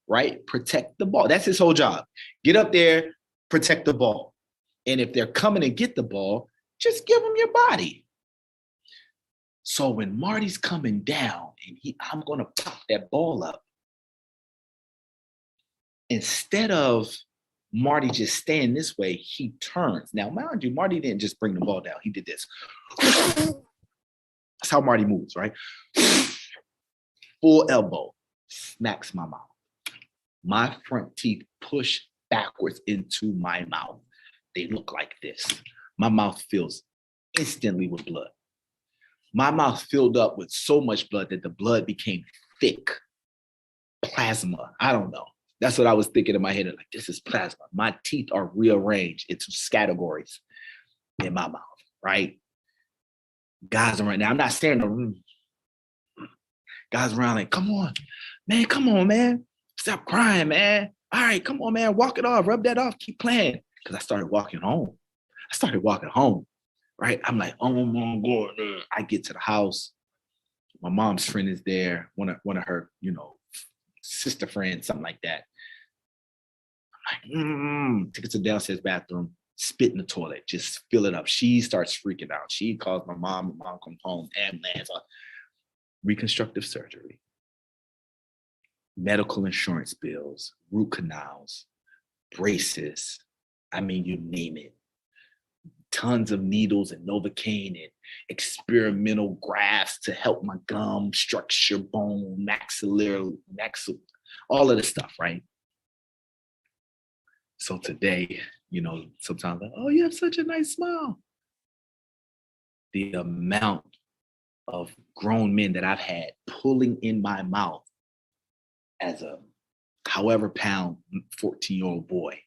right? Protect the ball. That's his whole job. Get up there, protect the ball. And if they're coming and get the ball, just give them your body. So when Marty's coming down and I'm going to pop that ball up, instead of Marty just staying this way, he turns. Now, mind you, Marty didn't just bring the ball down. He did this. That's how Marty moves, right? Full elbow, smacks my mouth. My front teeth push backwards into my mouth. They look like this. My mouth fills instantly with blood. My mouth filled up with so much blood that the blood became thick. Plasma. I don't know. That's what I was thinking in my head. Like, this is plasma. My teeth are rearranged into categories in my mouth, right? Guys around now, I'm not staring the room. Guys around like, come on, man. Stop crying, man. All right, come on, man. Walk it off. Rub that off. Keep playing. Because I started walking home, right? I'm like, oh my God. I get to the house. My mom's friend is there. One of her, sister friends, something like that. I'm like, take it to the downstairs bathroom, spit in the toilet, just fill it up. She starts freaking out. She calls my mom. My mom comes home, ambulance, reconstructive surgery, medical insurance bills, root canals, braces. I mean, you name it. Tons of needles and Novocaine and experimental grafts to help my gum structure, bone, maxillary, all of this stuff, right? So today, sometimes like, oh, you have such a nice smile. The amount of grown men that I've had pulling in my mouth as a however pound 14-year-old boy,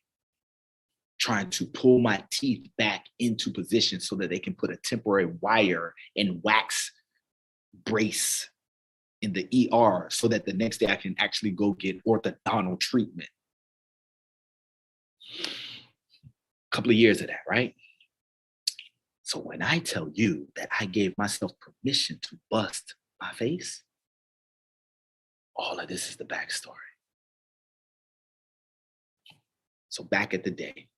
trying to pull my teeth back into position so that they can put a temporary wire and wax brace in the ER so that the next day I can actually go get orthodontal treatment. A couple of years of that, right? So when I tell you that I gave myself permission to bust my face, all of this is the backstory. So back at the day,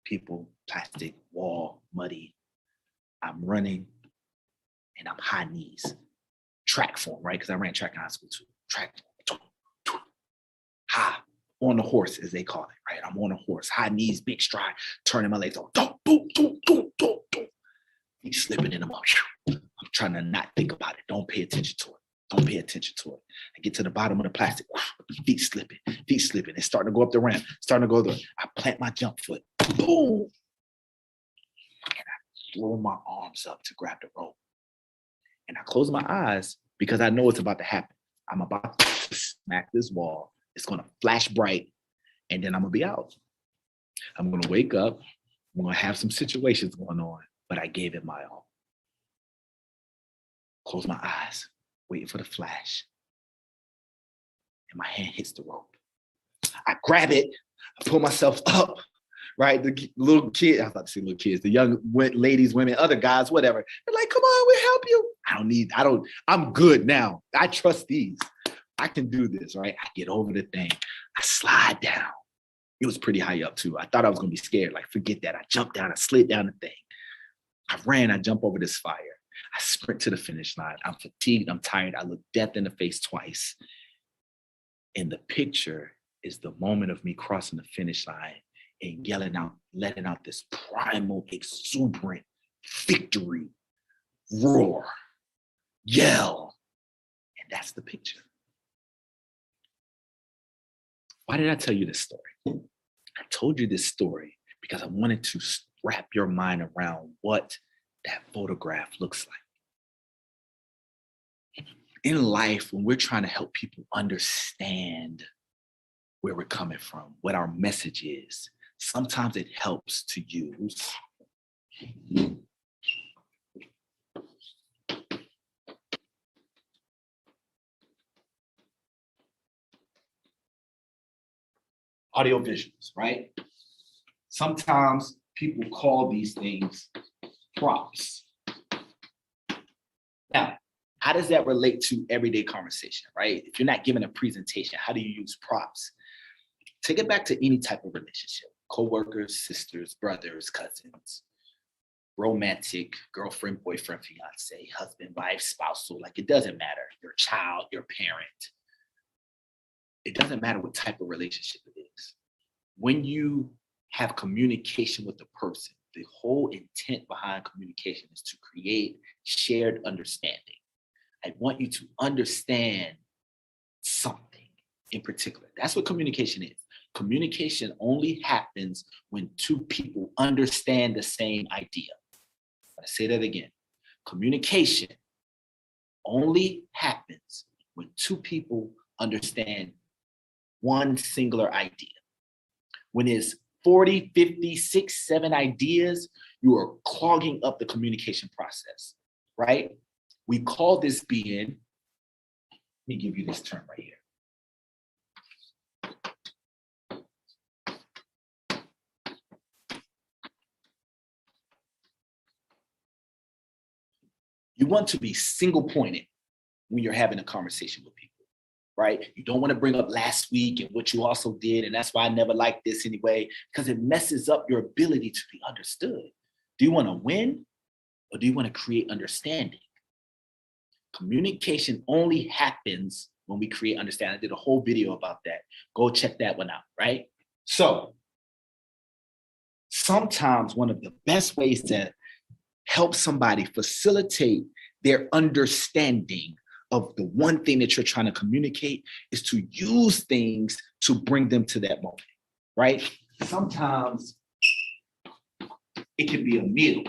people, plastic, wall, muddy. I'm running and I'm high knees. Track form, right? Because I ran track in high school too. Track form. High on the horse, as they call it, right? I'm on a horse, high knees, big stride, turning my legs on. He's slipping in them up. I'm trying to not think about it. Don't pay attention to it. I get to the bottom of the plastic. Feet slipping. It's starting to go up the ramp. I plant my jump foot. Boom. And I throw my arms up to grab the rope. And I close my eyes because I know it's about to happen. I'm about to smack this wall. It's going to flash bright. And then I'm going to be out. I'm going to wake up. I'm going to have some situations going on. But I gave it my all. Close my eyes. Waiting for the flash. And my hand hits the rope. I grab it. I pull myself up. Right? The little kids, I was about to say little kids, the young ladies, women, other guys, whatever. They're like, come on, we'll help you. I'm good now. I trust these. I can do this, right? I get over the thing. I slide down. It was pretty high up too. I thought I was going to be scared. Like, forget that. I jumped down. I slid down the thing. I ran. I jump over this fire. I sprint to the finish line. I'm fatigued. I'm tired. I look death in the face twice. And the picture is the moment of me crossing the finish line and yelling out, letting out this primal, exuberant victory roar, yell. And that's the picture. Why did I tell you this story? I told you this story because I wanted to wrap your mind around what that photograph looks like. In life, when we're trying to help people understand where we're coming from, what our message is, sometimes it helps to use audio visuals, right? Sometimes people call these things props. Now, how does that relate to everyday conversation, right? If you're not giving a presentation, how do you use props? Take it back to any type of relationship, coworkers, sisters, brothers, cousins, romantic, girlfriend, boyfriend, fiance, husband, wife, spousal, like it doesn't matter. Your child, your parent. It doesn't matter what type of relationship it is. When you have communication with the person, the whole intent behind communication is to create shared understanding. I want you to understand something in particular. That's what communication is. Communication only happens when two people understand the same idea. I say that again. Communication only happens when two people understand one singular idea. When it's 40, 50, 6, 7 ideas, you are clogging up the communication process, right? We call this being, let me give you this term right here. You want to be single pointed when you're having a conversation with people, right? You don't want to bring up last week and what you also did, and that's why I never liked this anyway, because it messes up your ability to be understood. Do you want to win, or do you want to create understanding? Communication only happens when we create understanding. I did a whole video about that. Go check that one out, right? So sometimes one of the best ways to help somebody facilitate their understanding of the one thing that you're trying to communicate is to use things to bring them to that moment, right? Sometimes it can be a meal,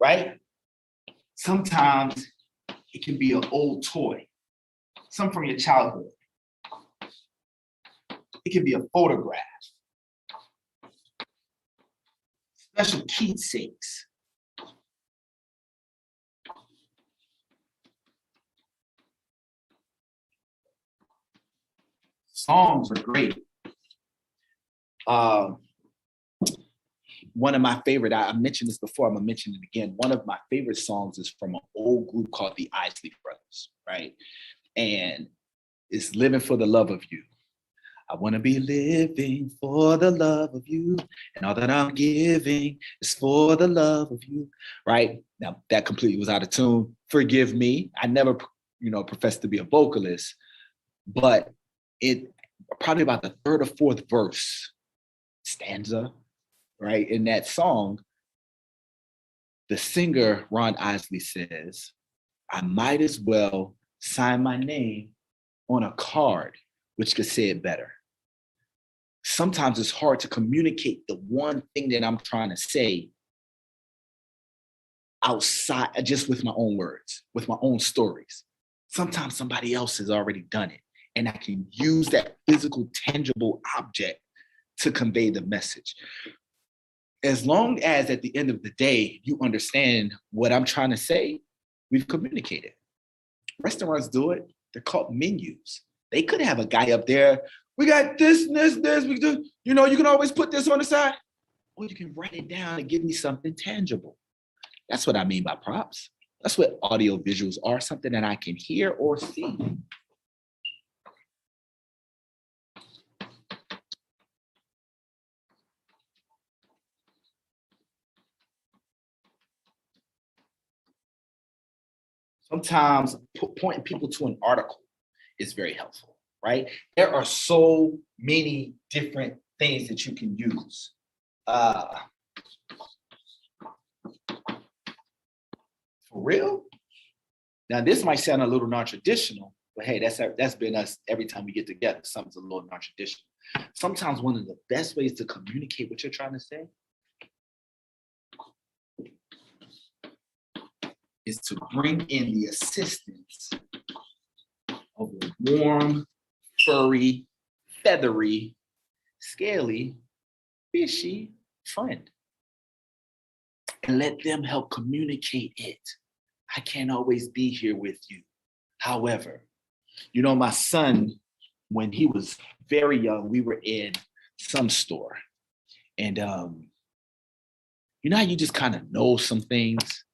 right? Sometimes it can be an old toy, something from your childhood. It can be a photograph, special keepsakes. Songs are great. One of my favorite, I mentioned this before, I'm gonna mention it again. One of my favorite songs is from an old group called the Isley Brothers, right? And it's Living for the Love of You. I wanna be living for the love of you, and all that I'm giving is for the love of you, right? Now, that completely was out of tune. Forgive me. I never, professed to be a vocalist, but it probably about the third or fourth verse, stanza, right? In that song, the singer, Ron Isley, says, I might as well sign my name on a card, which could say it better. Sometimes it's hard to communicate the one thing that I'm trying to say outside, just with my own words, with my own stories. Sometimes somebody else has already done it, and I can use that physical, tangible object to convey the message. As long as at the end of the day, you understand what I'm trying to say, we've communicated. Restaurants do it. They're called menus. They could have a guy up there. We got this, this, this. We do, you can always put this on the side. Or you can write it down and give me something tangible. That's what I mean by props. That's what audio visuals are, something that I can hear or see. Sometimes pointing people to an article is very helpful, right? There are so many different things that you can use. For real? Now, this might sound a little non-traditional, but hey, that's been us every time we get together. Something's a little non-traditional. Sometimes one of the best ways to communicate what you're trying to say is to bring in the assistance of a warm, furry, feathery, scaly, fishy friend. And let them help communicate it. I can't always be here with you. However, my son, when he was very young, we were in some store. And how you just kind of know some things?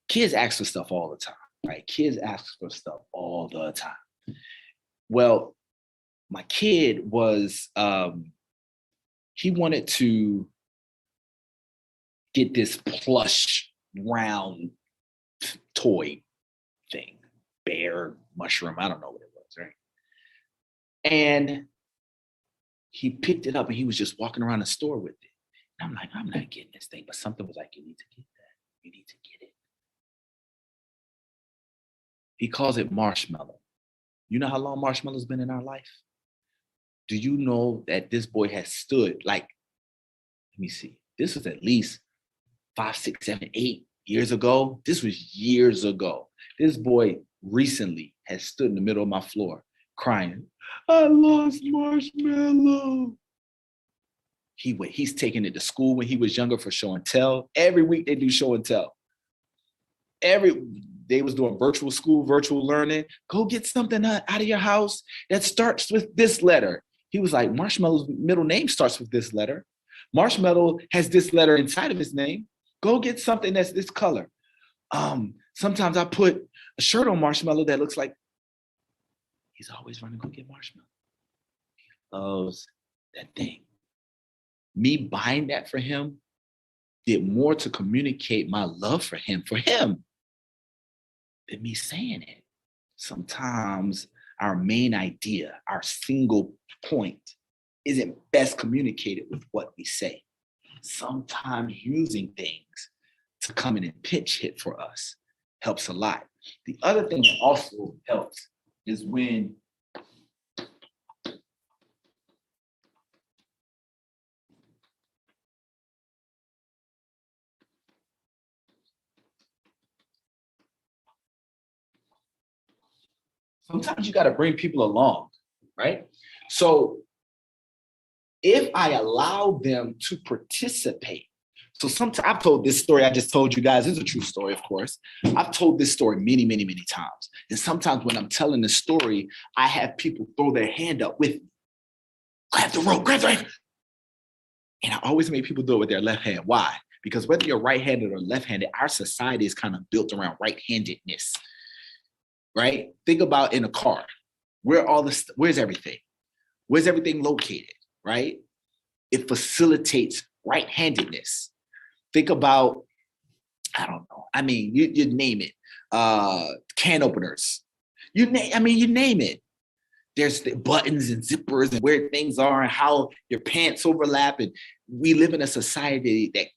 Kids ask for stuff all the time, right? Kids ask for stuff all the time. Well, my kid was, he wanted to get this plush, round toy thing, bear, mushroom, I don't know what it was, right? And he picked it up and he was just walking around the store with it. And I'm like, I'm not getting this thing, but something was like, you need to get that. You need to get it. He calls it marshmallow. You know how long marshmallow's been in our life? Do you know that this boy has stood, like, let me see, this was at least 5, 6, 7, 8, years ago. This was years ago. This boy recently has stood in the middle of my floor crying, I lost Marshmallow. He's taking it to school when he was younger for show and tell. Every week they do show and tell. They was doing virtual school, virtual learning. Go get something out of your house that starts with this letter. He was like, Marshmallow's middle name starts with this letter. Marshmallow has this letter inside of his name. Go get something that's this color. Sometimes I put a shirt on Marshmallow that looks like he's always running to go get Marshmallow. He loves that thing. Me buying that for him did more to communicate my love for him than me saying it. Sometimes our main idea, our single point, isn't best communicated with what we say. Sometimes using things to come in and pitch hit for us helps a lot. The other thing that also helps is when sometimes you got to bring people along, right? So if I allow them to participate, so sometimes I've told this story I just told you guys, it's a true story, of course. I've told this story many, many, many times. And sometimes when I'm telling the story, I have people throw their hand up with me. Grab the rope, grab the rope. And I always make people do it with their left hand. Why? Because whether you're right-handed or left-handed, our society is kind of built around right-handedness, right? Think about in a car, where's everything? Where's everything located, right? It facilitates right-handedness. Think about, I don't know. I mean, you name it. Can openers. You name it. There's the buttons and zippers and where things are and how your pants overlap. And we live in a society that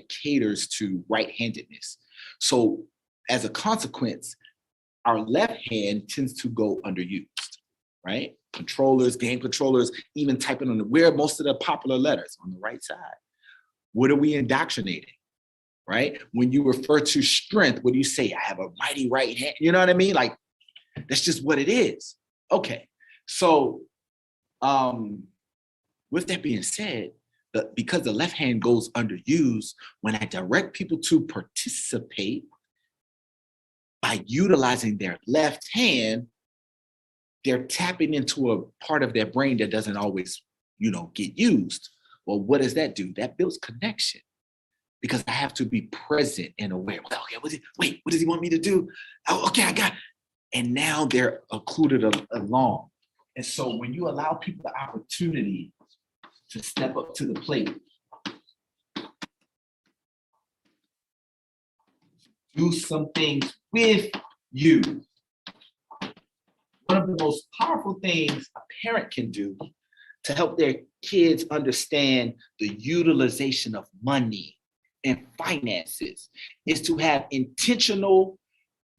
caters to right-handedness. So as a consequence, our left hand tends to go underused, right? Controllers, game controllers, even typing on where most of the popular letters on the right side. What are we indoctrinating, right? When you refer to strength, what do you say? I have a mighty right hand. You know what I mean? Like, that's just what it is. Okay, so with that being said, because the left hand goes underused, when I direct people to participate by utilizing their left hand, they're tapping into a part of their brain that doesn't always, get used. Well, what does that do? That builds connection because I have to be present and aware. Okay, what does he want me to do? Oh, okay, I got it. And now they're included along. And so when you allow people the opportunity to step up to the plate, do some things with you. One of the most powerful things a parent can do to help their kids understand the utilization of money and finances is to have intentional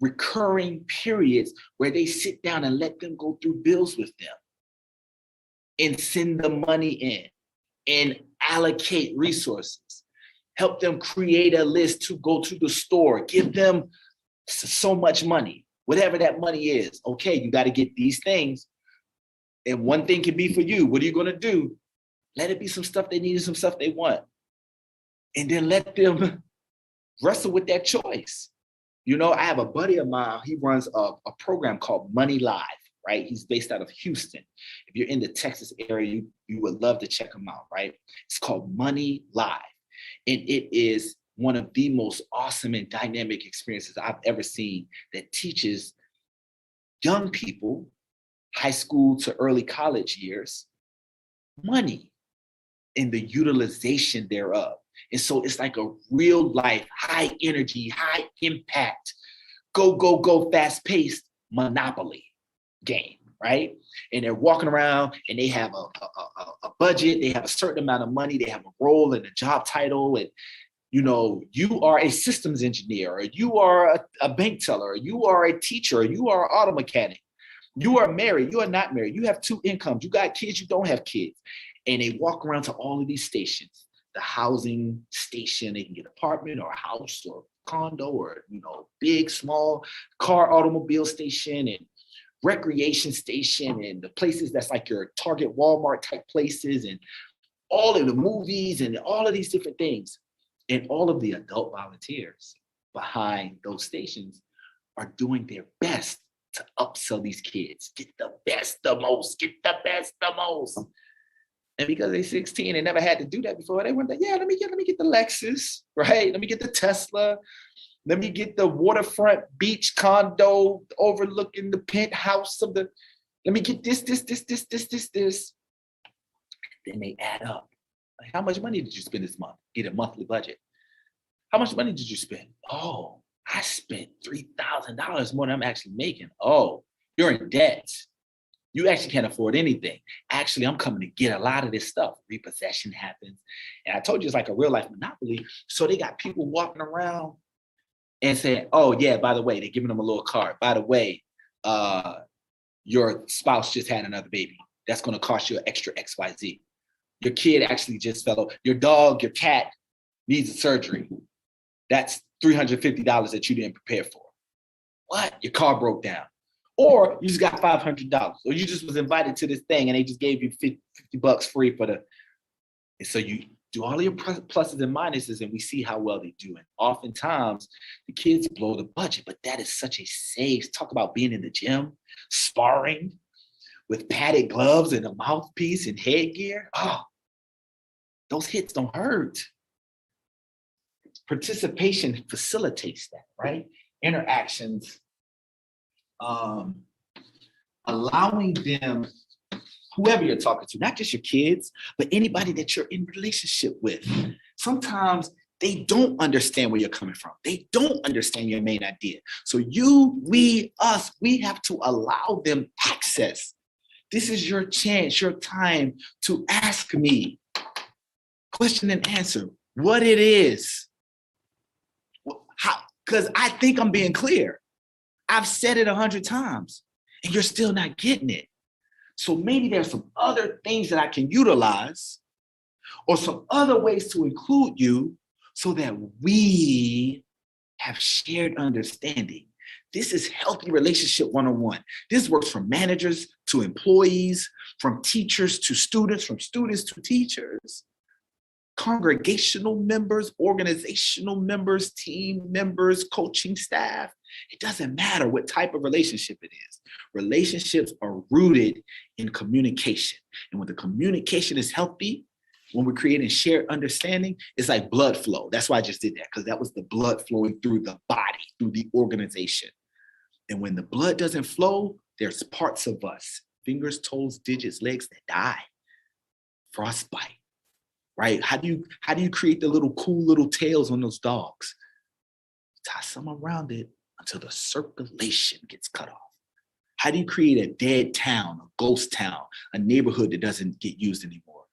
recurring periods where they sit down and let them go through bills with them and send the money in and allocate resources. Help them create a list to go to the store, give them so much money, whatever that money is. Okay, you got to get these things. And one thing can be for you. What are you going to do? Let it be some stuff they need and some stuff they want. And then let them wrestle with that choice. I have a buddy of mine, he runs a program called Money Live, right? He's based out of Houston. If you're in the Texas area, you would love to check him out, right? It's called Money Live. And it is one of the most awesome and dynamic experiences I've ever seen that teaches young people, high school to early college years, money and the utilization thereof. And so it's like a real life, high energy, high impact, go, fast paced Monopoly game, right? And they're walking around and they have a budget, they have a certain amount of money, they have a role and a job title. And, you are a systems engineer, or you are a bank teller, or you are a teacher, or you are an auto mechanic. You are married, you are not married, you have two incomes, you got kids, you don't have kids. And they walk around to all of these stations. the housing station. They can get apartment or house or condo or, big, small car, automobile station and recreation station and the places that's like your Target, Walmart type places and all of the movies and all of these different things. And all of the adult volunteers behind those stations are doing their best to upsell these kids. Get the best, the most, get the best, the most. And because they're 16 and never had to do that before, they went, yeah, let me get the Lexus, right? Let me get the Tesla. Let me get the waterfront beach condo overlooking the penthouse of the, let me get this. Then they add up. Like, how much money did you spend this month? Get a monthly budget. How much money did you spend? Oh, I spent $3,000 more than I'm actually making. Oh, you're in debt. You actually can't afford anything. Actually, I'm coming to get a lot of this stuff. Repossession happens. And I told you it's like a real life monopoly. So they got people walking around and saying, oh yeah, by the way, they're giving them a little card. By the way, your spouse just had another baby. That's going to cost you an extra XYZ. Your kid actually just fell over. Your dog, your cat needs a surgery. That's $350 that you didn't prepare for. What? Your car broke down. Or you just got $500. Or you just was invited to this thing and they just gave you $50 free for the. And so you do all your pluses and minuses and we see how well they do. And oftentimes the kids blow the budget, but that is such a save. Talk about being in the gym, sparring with padded gloves and a mouthpiece and headgear. Oh, those hits don't hurt. Participation facilitates that, right? Interactions, allowing them, whoever you're talking to, not just your kids, but anybody that you're in relationship with. Sometimes they don't understand where you're coming from. They don't understand your main idea. So you, we, us, we have to allow them access. This is your chance, your time to ask me, question and answer, what it is. How? Because I think I'm being clear. I've said it 100 times and you're still not getting it. So maybe there's some other things that I can utilize or some other ways to include you so that we have shared understanding. This is healthy relationship 101. This works from managers to employees, from teachers to students, from students to teachers, congregational members, organizational members, team members, coaching staff. It doesn't matter what type of relationship it is. Relationships are rooted in communication. And when the communication is healthy, when we're creating shared understanding, it's like blood flow. That's why I just did that, because that was the blood flowing through the body, through the organization. And when the blood doesn't flow, there's parts of us, fingers, toes, digits, legs that die. Frostbite, right? How do you create the little cool little tails on those dogs? Tie some around it until the circulation gets cut off. How do you create a dead town, a ghost town, a neighborhood that doesn't get used anymore?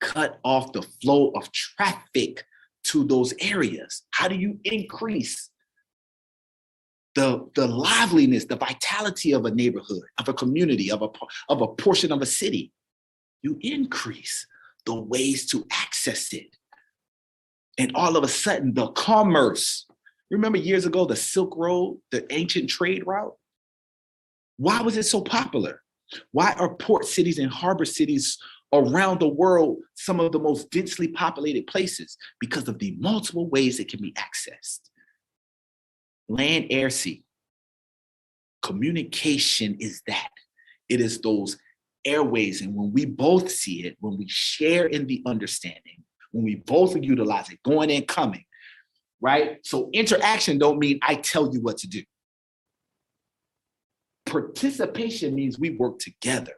Cut off the flow of traffic to those areas. How do you increase the liveliness, the vitality of a neighborhood, of a community, of a portion of a city? You increase the ways to access it. And all of a sudden, the commerce. Remember years ago, the Silk Road, the ancient trade route? Why was it so popular? Why are port cities and harbor cities around the world some of the most densely populated places? Because of the multiple ways it can be accessed. Land, air, sea. Communication is that. It is those airways. And when we both see it, when we share in the understanding, when we both utilize it, going and coming, right? So interaction don't mean I tell you what to do. Participation means we work together.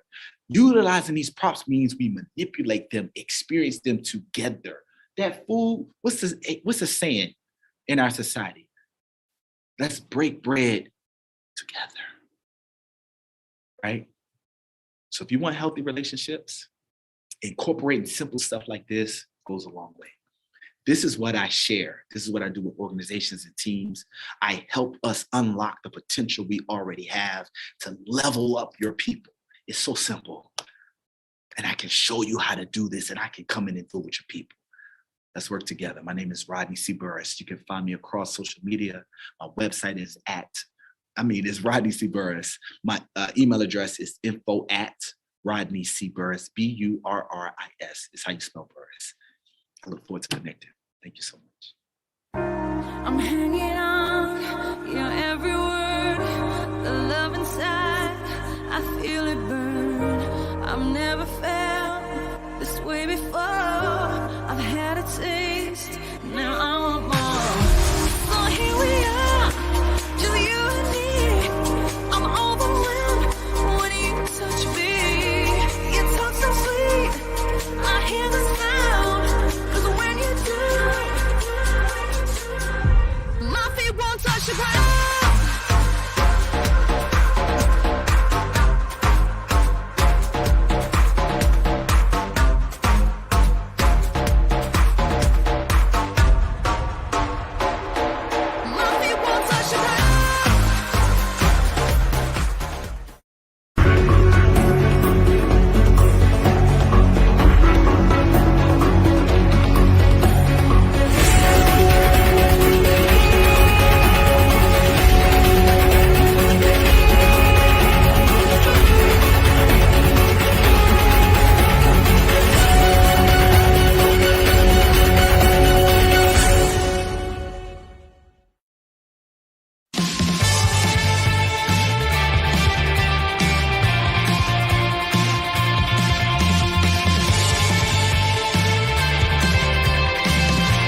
Utilizing these props means we manipulate them, experience them together. That food, what's the saying in our society? Let's break bread together, right? So if you want healthy relationships, incorporating simple stuff like this goes a long way. This is what I share. This is what I do with organizations and teams. I help us unlock the potential we already have to level up your people. It's so simple. And I can show you how to do this, and I can come in and do it with your people. Let's work together. My name is Rodney C. Burris. You can find me across social media. My website is it's Rodney C. Burris. My email address is info@Rodney C. Burris, Burris. Is how you spell Burris. I look forward to connecting. Thank you so much. I'm hanging on your every word, the love inside, I feel it burn. I've never felt this way before. I've had a taste, now I want more. So here we are, just you and me. I'm overwhelmed when you touch me. You talk so sweet, I hear the sound, 'cause when you do, my feet won't touch the ground.